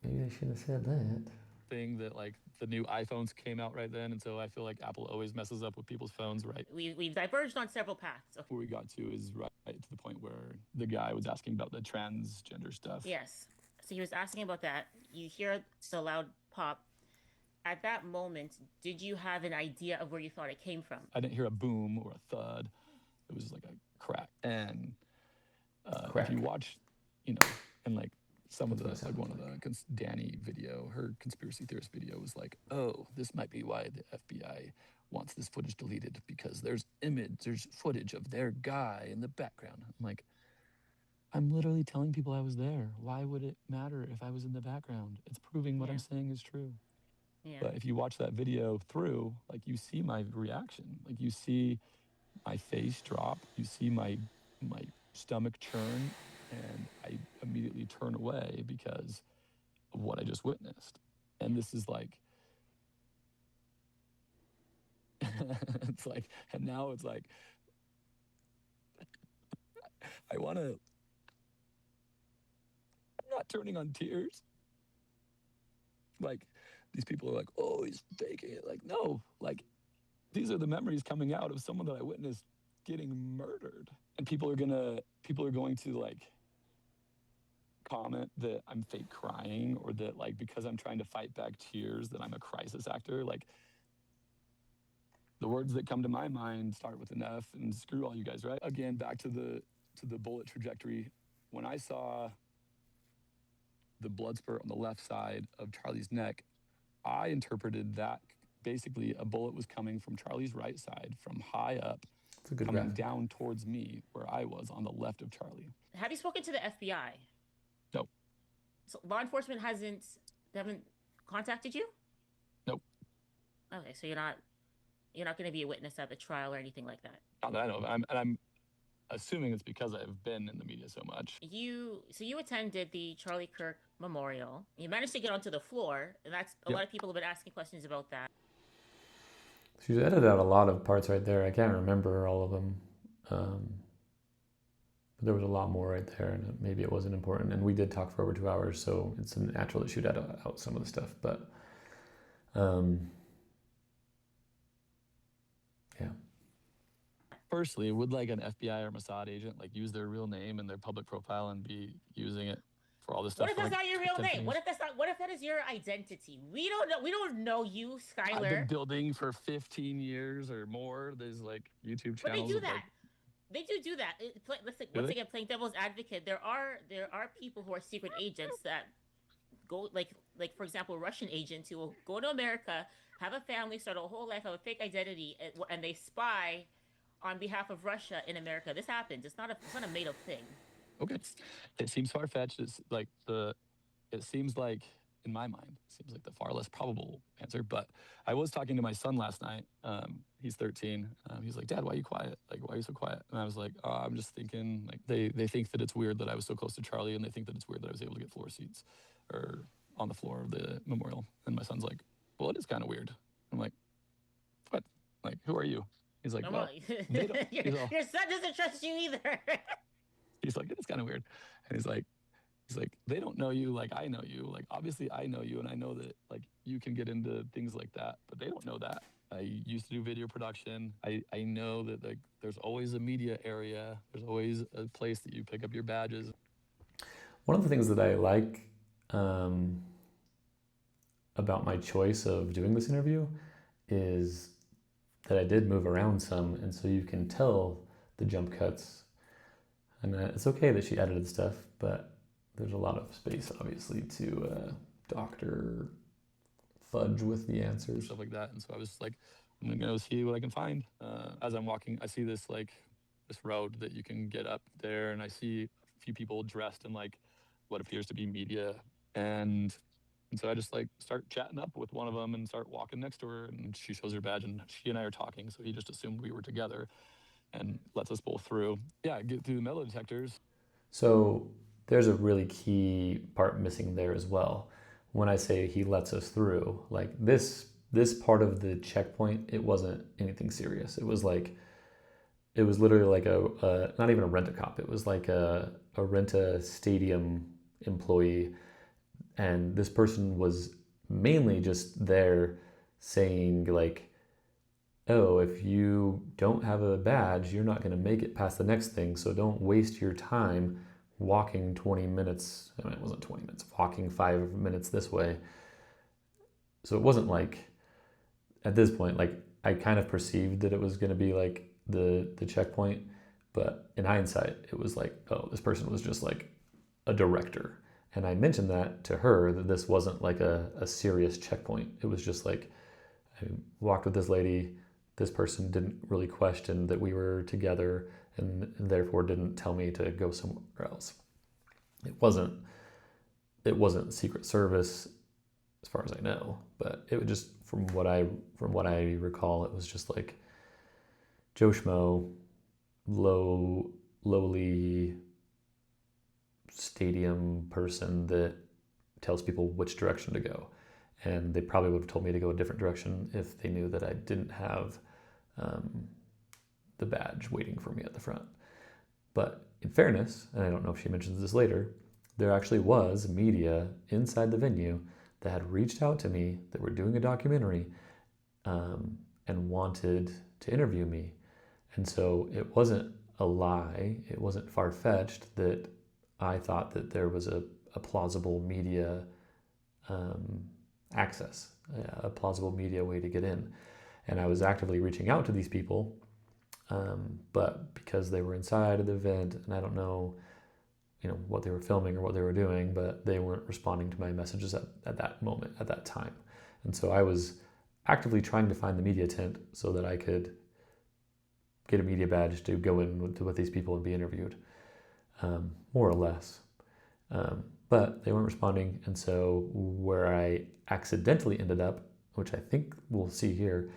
maybe I shouldn't have said that. Thing that like the new iPhones came out right then, and so I feel like Apple always messes up with people's phones, right? We've diverged on several paths. Where we got to is right to the point where the guy was asking about the transgender stuff. Yes. So he was asking about that. You hear the loud pop. At that moment, did you have an idea of where you thought it came from? I didn't hear a boom or a thud. It was like a crack. And if you watch, and like some of the, like one of the Danny video, her conspiracy theorist video was like, oh, this might be why the FBI wants this footage deleted, because there's footage of their guy in the background. I'm like, I'm literally telling people I was there. Why would it matter if I was in the background? It's proving what I'm saying is true. Yeah. But if you watch that video through, like, you see my reaction. Like, you see my face drop. You see my stomach churn. And I immediately turn away because of what I just witnessed. And this is like, it's like, and now it's like, I want to, I'm not turning on tears. Like, these people are like, oh, he's faking it. Like, no, like, these are the memories coming out of someone that I witnessed getting murdered. And people are going to like comment that I'm fake crying, or that like, because I'm trying to fight back tears, that I'm a crisis actor. Like, the words that come to my mind start with an F, and screw all you guys, right? Again, back to the bullet trajectory. When I saw the blood spurt on the left side of Charlie's neck, I interpreted that basically a bullet was coming from Charlie's right side, from high up, coming down towards me, where I was on the left of Charlie. Have you spoken to the FBI? No. So law enforcement they haven't contacted you? Nope. Okay, so you're not going to be a witness at the trial or anything like that. Not that I know of. I'm assuming it's because I've been in the media so much. You attended the Charlie Kirk memorial. You managed to get onto the floor, and that's a lot of people have been asking questions about that. She's edited out a lot of parts right there. I can't remember all of them. But there was a lot more right there, and maybe it wasn't important. And we did talk for over 2 hours, so it's natural that she'd edit out some of the stuff. But yeah. Firstly, would like an FBI or Mossad agent like use their real name and their public profile and be using it for all this stuff What if for that's like not your real 10, name? 20 What years? if that's not? What if that is your identity? We don't know. We don't know you, I've been Skylar. building for 15 years or more. There's like YouTube But they channels do of like, that. They do that. Listen, do once they? again, playing devil's advocate, there are people who are secret agents that go like for example, Russian agents who will go to America, have a family, start a whole life, have a fake identity, and they spy on behalf of Russia in America. This happens. It's not a made up thing. Okay. It seems far fetched. It seems like, in my mind, it seems like the far less probable answer. But I was talking to my son last night. He's 13. He's like, Dad, why are you quiet? Like, why are you so quiet? And I was like, oh, I'm just thinking, like, they think that it's weird that I was so close to Charlie, and they think that it's weird that I was able to get floor seats or on the floor of the memorial. And my son's like, well, it is kind of weird. I'm like, what? Like, who are you? He's like, No, well, well, they don't. your son doesn't trust you either. He's like, it's kind of weird. And he's like, they don't know you like I know you. Like, obviously I know you, and I know that like you can get into things like that, but they don't know that. I used to do video production. I know that like there's always a media area. There's always a place that you pick up your badges. One of the things that I like about my choice of doing this interview is that I did move around some, and so you can tell the jump cuts. And it's okay that she edited stuff, but there's a lot of space, obviously, to doctor fudge with the answers. Stuff like that. And so I was like, I'm gonna go see what I can find. As I'm walking, I see this road that you can get up there, and I see a few people dressed in like what appears to be media, and so I just like start chatting up with one of them and start walking next to her, and she shows her badge, and she and I are talking, so he just assumed we were together and lets us both through. Yeah, get through the metal detectors. So there's a really key part missing there as well. When I say he lets us through, like this part of the checkpoint, it wasn't anything serious. It was literally like a not even a rent-a-cop. It was like a rent-a-stadium employee, and this person was mainly just there saying like, oh, if you don't have a badge, you're not going to make it past the next thing, so don't waste your time walking 20 minutes. I mean, it wasn't 20 minutes, walking 5 minutes this way. So it wasn't like, at this point, like I kind of perceived that it was going to be like the checkpoint, but in hindsight, it was like, oh, this person was just like a director. And I mentioned that to her, that this wasn't like a serious checkpoint. It was just like, I walked with this lady. This person didn't really question that we were together, and therefore didn't tell me to go somewhere else. It wasn't Secret Service as far as I know, but it was just from what I recall, it was just like Joe Schmo, lowly stadium person that tells people which direction to go. And they probably would have told me to go a different direction if they knew that I didn't have the badge waiting for me at the front. But in fairness, and I don't know if she mentions this later, there actually was media inside the venue that had reached out to me, that were doing a documentary and wanted to interview me. And so it wasn't a lie, it wasn't far-fetched that I thought that there was a plausible media access, a plausible media way to get in. And I was actively reaching out to these people, but because they were inside of the event, and I don't know, what they were filming or what they were doing, but they weren't responding to my messages at that moment, at that time. And so I was actively trying to find the media tent so that I could get a media badge to go in with these people and be interviewed, more or less. But they weren't responding, and so where I accidentally ended up, which I think we'll see here,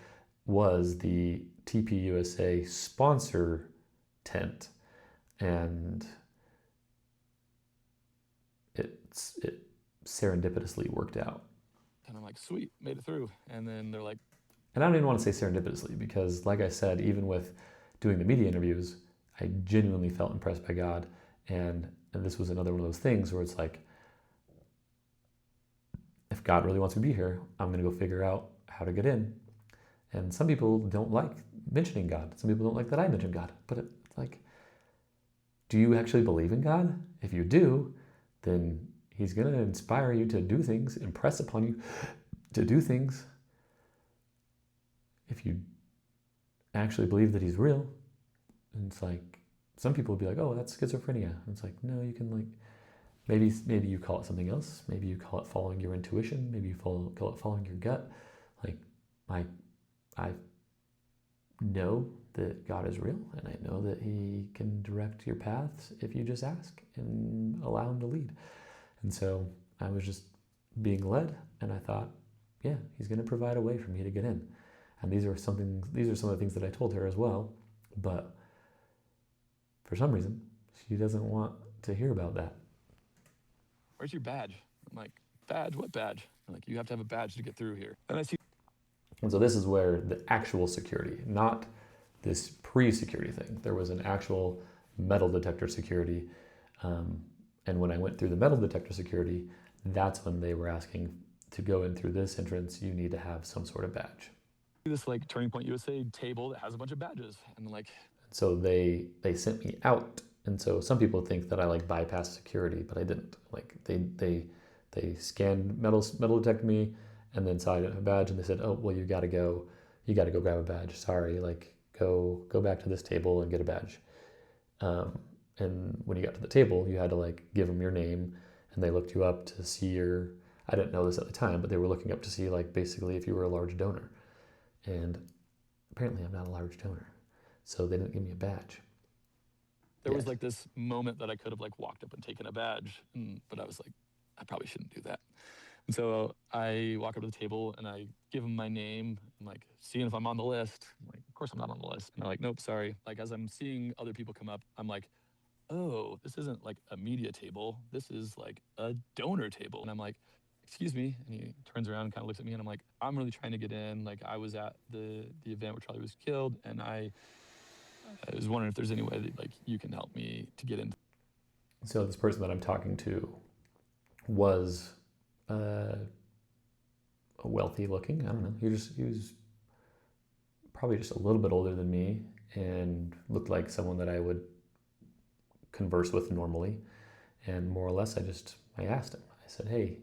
was the TPUSA sponsor tent, and it serendipitously worked out. And I'm like, sweet, made it through. And then they're like, and I don't even want to say serendipitously, because like I said, even with doing the media interviews, I genuinely felt impressed by God. And this was another one of those things where it's like, if God really wants me to be here, I'm going to go figure out how to get in. And some people don't like mentioning God. Some people don't like that I mention God. But it's like, do you actually believe in God? If you do, then he's going to inspire you to do things, impress upon you to do things. If you actually believe that he's real, and it's like, some people would be like, oh, that's schizophrenia. And it's like, no, you can like, maybe you call it something else. Maybe you call it following your intuition. Maybe you call it following your gut. Like, I know that God is real, and I know that he can direct your paths if you just ask and allow him to lead. And so I was just being led, and I thought, yeah, he's going to provide a way for me to get in. And these are some of the things that I told her as well, but for some reason, she doesn't want to hear about that. Where's your badge? I'm like, badge? What badge? I'm like, you have to have a badge to get through here. And I see. And so this is where the actual security, not this pre-security thing. There was an actual metal detector security. And when I went through the metal detector security, that's when they were asking to go in through this entrance, you need to have some sort of badge. This like Turning Point USA table that has a bunch of badges. And like, so they sent me out. And so some people think that I like bypassed security, but I didn't. Like they scanned metal detected me, and then saw I didn't have a badge, and they said, oh, well, you gotta go grab a badge. Sorry, like go back to this table and get a badge. And when you got to the table, you had to like give them your name, and they looked you up to see I didn't know this at the time, but they were looking up to see like basically if you were a large donor. And apparently I'm not a large donor. So they didn't give me a badge. There was like this moment that I could have like walked up and taken a badge, but I was like, I probably shouldn't do that. And so I walk up to the table and I give them my name. I'm like, seeing if I'm on the list. I'm like, of course I'm not on the list. And they're like, nope, sorry. Like as I'm seeing other people come up, I'm like, oh, this isn't like a media table. This is like a donor table. And I'm like, excuse me. And he turns around and kind of looks at me, and I'm like, I'm really trying to get in. Like I was at the event where Charlie was killed, and I was wondering if there's any way that like you can help me to get in. So this person that I'm talking to was wealthy looking. I don't know. He was probably just a little bit older than me and looked like someone that I would converse with normally. And more or less, I asked him. I said, hey,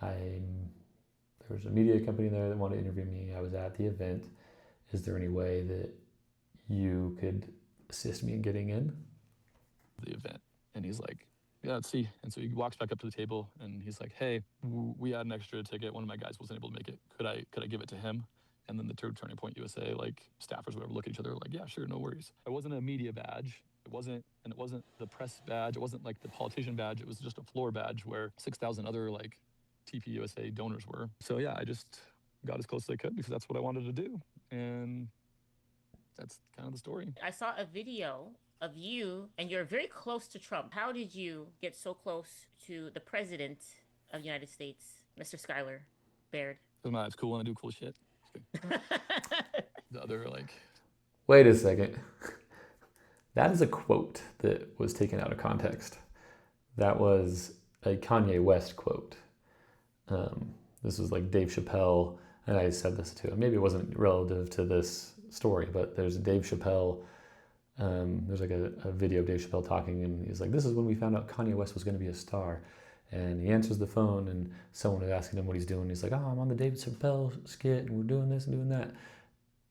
there was a media company there that wanted to interview me. I was at the event. Is there any way that you could assist me in getting in the event? And he's like, yeah, let's see. And so he walks back up to the table and he's like, hey, we had an extra ticket. One of my guys wasn't able to make it. Could I give it to him? And then the Turning Point USA, like staffers, whatever, look at each other like, yeah, sure, no worries. It wasn't a media badge. It wasn't the press badge. It wasn't like the politician badge. It was just a floor badge where 6,000 other like TP USA donors were. So yeah, I just got as close as I could because that's what I wanted to do. And that's kind of the story. I saw a video of you, and you're very close to Trump. How did you get so close to the president of the United States, Mr. Skylar Baird? Doesn't matter. It's cool when I do cool shit. The other like... Wait a second. That is a quote that was taken out of context. That was a Kanye West quote. This was like Dave Chappelle, and I said this too. Maybe it wasn't relative to this story, but there's Dave Chappelle. There's like a video of Dave Chappelle talking, and he's like, this is when we found out Kanye West was going to be a star. And he answers the phone, and someone is asking him what he's doing. He's like, oh, I'm on the Dave Chappelle skit, and we're doing this and doing that.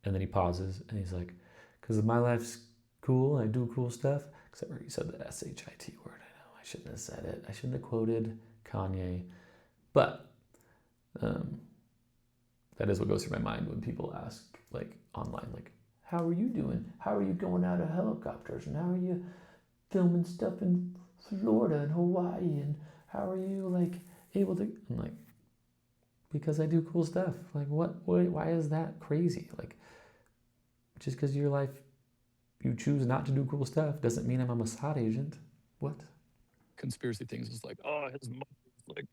And then he pauses, and he's like, because my life's cool, and I do cool stuff. Except for he said the S-H-I-T word. I know, I shouldn't have said it. I shouldn't have quoted Kanye. But that is what goes through my mind when people ask, like, online, like, how are you doing? How are you going out of helicopters? And how are you filming stuff in Florida and Hawaii? And how are you, like, able to... I'm like, because I do cool stuff. Like, why is that crazy? Like, just because your life, you choose not to do cool stuff doesn't mean I'm a Mossad agent. What? Conspiracy things is like, oh, his mom, like,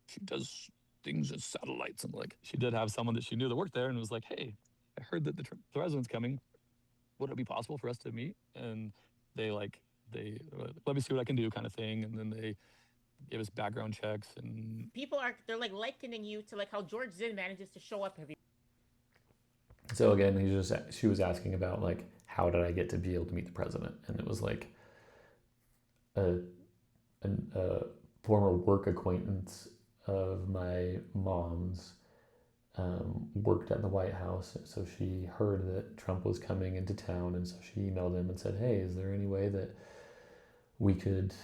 she does things as satellites. And like, she did have someone that she knew that worked there and was like, hey, I heard that the president's coming. Would it be possible for us to meet? And they let me see what I can do kind of thing. And then they gave us background checks, and they're like likening you to like how George Zinn manages to show up every. So again, she was asking about like, how did I get to be able to meet the president? And it was like a former work acquaintance of my mom's worked at the White House. So she heard that Trump was coming into town, and so she emailed him and said, hey, is there any way that we could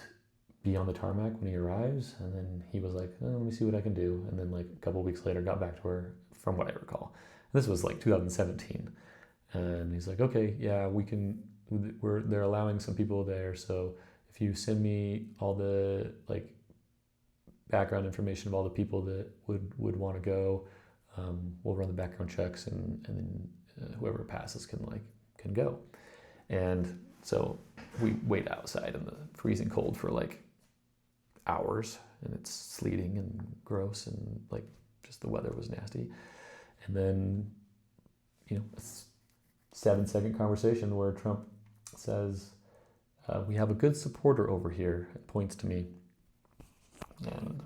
be on the tarmac when he arrives? And then he was like, let me see what I can do. And then like a couple of weeks later got back to her, from what I recall. This was like 2017. And he's like, okay, yeah, we can, they're allowing some people there. So if you send me all the like background information of all the people that would want to go, we'll run the background checks, and then whoever passes can go. And so we wait outside in the freezing cold for like hours, and it's sleeting and gross, and like just the weather was nasty. And then, a 7-second conversation where Trump says, we have a good supporter over here, and points to me. And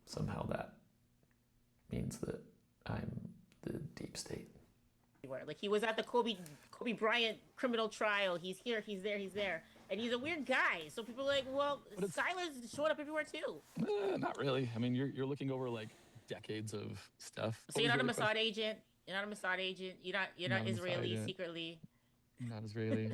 somehow that means that I'm the deep state. Like, he was at the Kobe Bryant criminal trial. He's here, he's there. And he's a weird guy. So people are like, well, Siler's showing up everywhere too. Not really. I mean, you're looking over like decades of stuff. So you're not a Mossad agent. You're not a Mossad agent. You're not Israeli secretly. Not Israeli.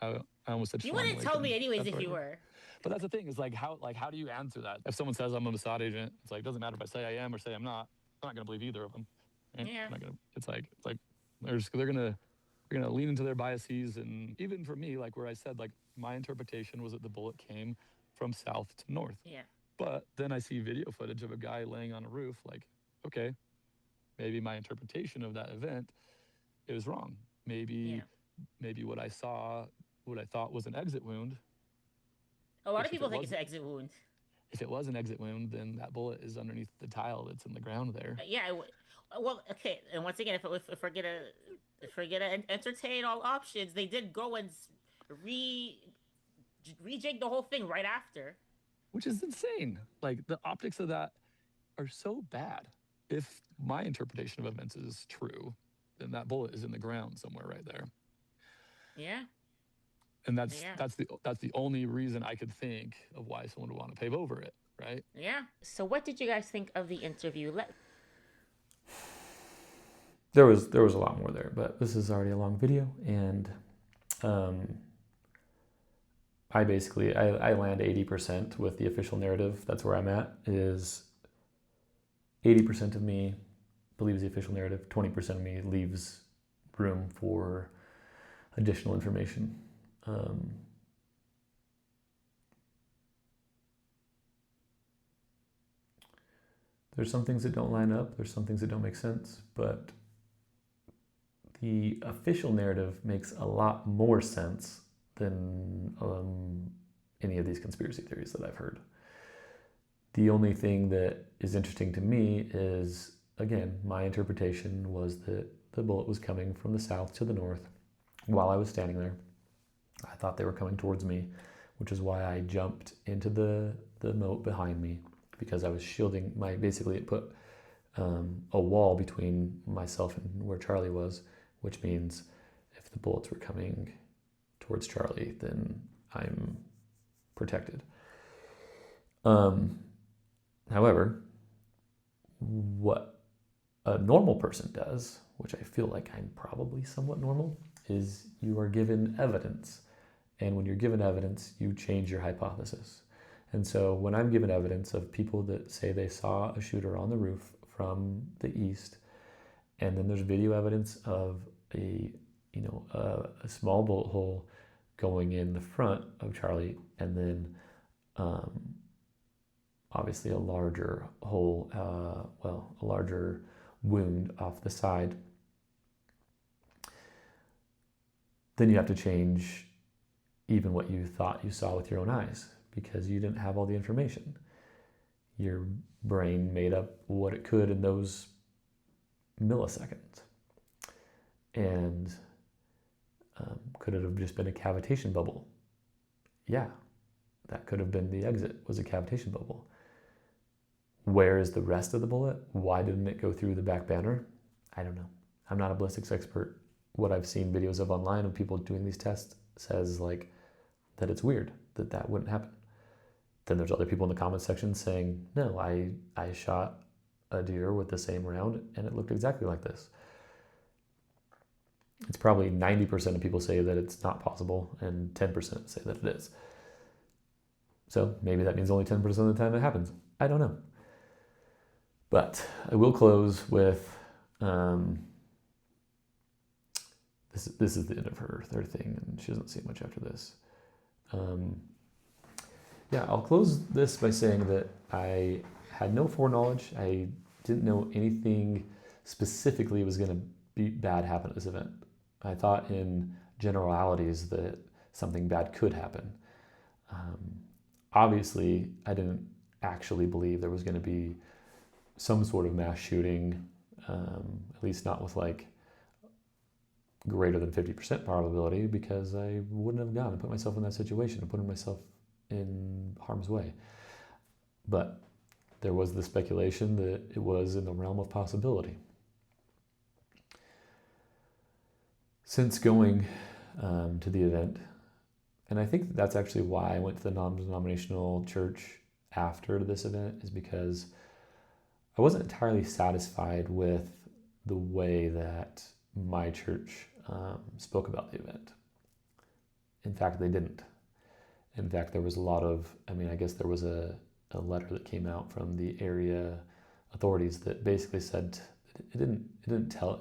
I almost said. You wouldn't tell me anyways if you were. But that's the thing, is like how do you answer that? If someone says I'm a Mossad agent, it's like, it doesn't matter if I say I am or say I'm not. I'm not gonna believe either of them. Right? Yeah. It's like they're gonna lean into their biases. And even for me, like where I said, like my interpretation was that the bullet came from south to north. Yeah. But then I see video footage of a guy laying on a roof. Like, okay, maybe my interpretation of that event is wrong. Maybe what I thought was an exit wound. A lot of people think it's an exit wound. If it was an exit wound, then that bullet is underneath the tile that's in the ground there. Yeah. Well, okay. And once again, if we're gonna entertain all options, they did go and rejig the whole thing right after. Which is insane. Like, the optics of that are so bad. If my interpretation of events is true, then that bullet is in the ground somewhere right there. Yeah. And that's the only reason I could think of why someone would want to pave over it, right? Yeah. So what did you guys think of the interview? There was a lot more there, but this is already a long video, and I land 80% with the official narrative. That's where I'm at, is 80% of me believes the official narrative, 20% of me leaves room for additional information. There's some things that don't line up, there's some things that don't make sense, but the official narrative makes a lot more sense than any of these conspiracy theories that I've heard. The only thing that is interesting to me is, again, my interpretation was that the bullet was coming from the south to the north while I was standing there. I thought they were coming towards me, which is why I jumped into the moat behind me, because I was shielding basically it put a wall between myself and where Charlie was, which means if the bullets were coming towards Charlie, then I'm protected. However, what a normal person does, which I feel like I'm probably somewhat normal, is you are given evidence. And when you're given evidence, you change your hypothesis. And so when I'm given evidence of people that say they saw a shooter on the roof from the east, and then there's video evidence of a small bullet hole going in the front of Charlie, and then obviously a larger hole, a larger wound off the side, then you have to change even what you thought you saw with your own eyes, because you didn't have all the information. Your brain made up what it could in those milliseconds. And could it have just been a cavitation bubble? Yeah, that could have been the exit, was a cavitation bubble. Where is the rest of the bullet? Why didn't it go through the back banner? I don't know. I'm not a ballistics expert. What I've seen videos of online of people doing these tests says like that it's weird that that wouldn't happen. Then there's other people in the comment section saying, no, I shot a deer with the same round and it looked exactly like this. It's probably 90% of people say that it's not possible and 10% say that it is. So maybe that means only 10% of the time it happens. I don't know. But I will close with this is the end of her thing, and she doesn't say much after this. Yeah, I'll close this by saying that I had no foreknowledge. I didn't know anything specifically was going to be bad happen at this event. I thought in generalities that something bad could happen. Obviously, I didn't actually believe there was going to be some sort of mass shooting, at least not with like greater than 50% probability, because I wouldn't have gone and put myself in that situation and put myself in harm's way. But there was the speculation that it was in the realm of possibility. Since going to the event, and I think that's actually why I went to the non-denominational church after this event, is because I wasn't entirely satisfied with the way that my church spoke about the event. In fact, they didn't. In fact, there was a lot of, I guess there was a letter that came out from the area authorities that basically said, it didn't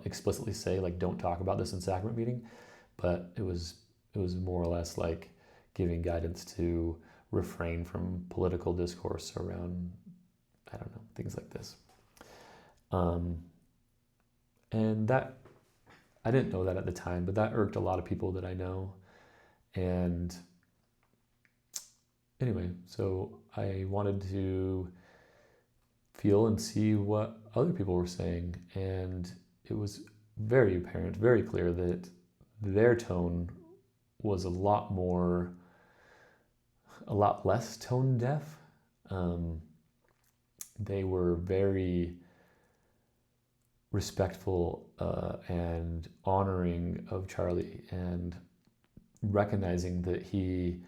explicitly say like don't talk about this in sacrament meeting, but it was more or less like giving guidance to refrain from political discourse around, I don't know, things like this. And that, I didn't know that at the time, but that irked a lot of people that I know. And anyway, so I wanted to feel and see what other people were saying. And it was very apparent, very clear that their tone was a lot less tone deaf. They were very respectful and honoring of Charlie, and recognizing that he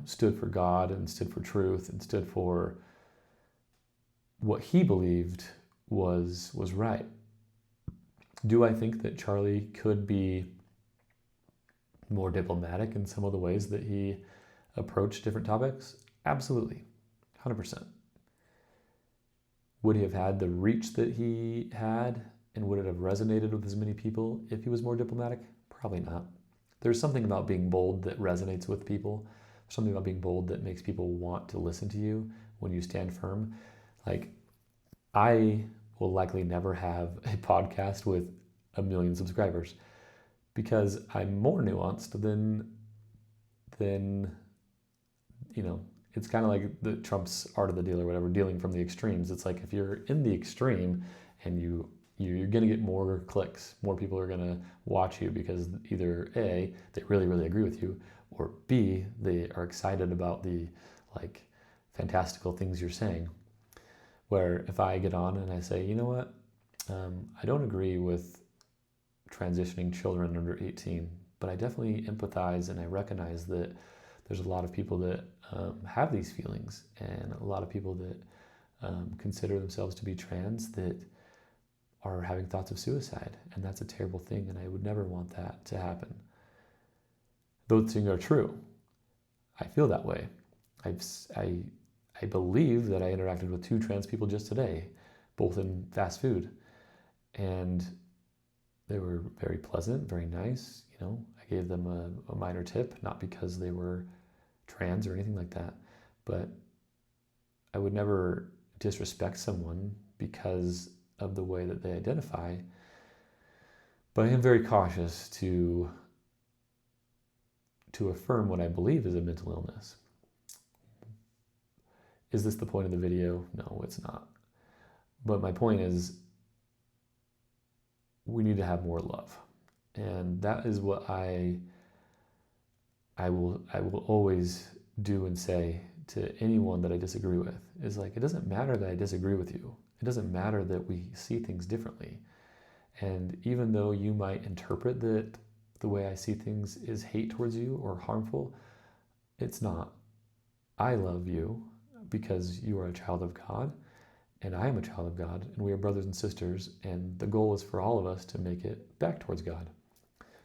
stood for God and stood for truth and stood for what he believed was right. Do I think that Charlie could be more diplomatic in some of the ways that he approached different topics? Absolutely, 100%. Would he have had the reach that he had, and would it have resonated with as many people if he was more diplomatic? Probably not. There's something about being bold that resonates with people. There's something about being bold that makes people want to listen to you when you stand firm. Like, I will likely never have a podcast with 1 million subscribers because I'm more nuanced than it's kind of like the Trump's art of the deal or whatever, dealing from the extremes. It's like if you're in the extreme and you're going to get more clicks, more people are going to watch you because either A, they really, really agree with you, or B, they are excited about the like fantastical things you're saying. Where if I get on and I say, you know what, I don't agree with transitioning children under 18, but I definitely empathize and I recognize that there's a lot of people that have these feelings, and a lot of people that consider themselves to be trans that are having thoughts of suicide, and that's a terrible thing, and I would never want that to happen. Those things are true. I feel that way. I believe that I interacted with 2 trans people just today, both in fast food, and they were very pleasant, very nice. I gave them a minor tip, not because they were trans or anything like that, but I would never disrespect someone because of the way that they identify. But I am very cautious to affirm what I believe is a mental illness. Is this the point of the video? No, it's not. But my point is, we need to have more love. And that is what I will always do and say to anyone that I disagree with. Is like, it doesn't matter that I disagree with you. It doesn't matter that we see things differently. And even though you might interpret that the way I see things is hate towards you or harmful, it's not. I love you because you are a child of God, and I am a child of God, and we are brothers and sisters, and the goal is for all of us to make it back towards God.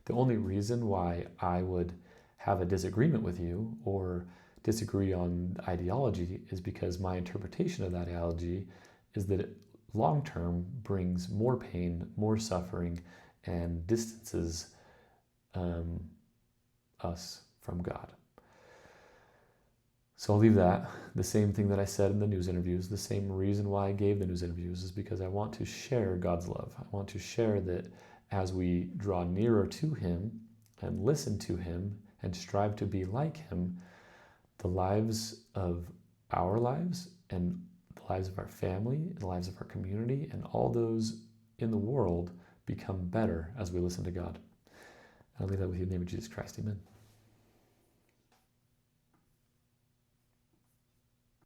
The only reason why I would have a disagreement with you or disagree on ideology is because my interpretation of that ideology is that it long term brings more pain, more suffering, and distances us from God. So I'll leave that. The same thing that I said in the news interviews, the same reason why I gave the news interviews is because I want to share God's love. I want to share that as we draw nearer to Him and listen to Him and strive to be like Him, the lives of our lives and the lives of our family, the lives of our community, and all those in the world become better as we listen to God. I'll leave that with you in the name of Jesus Christ. Amen.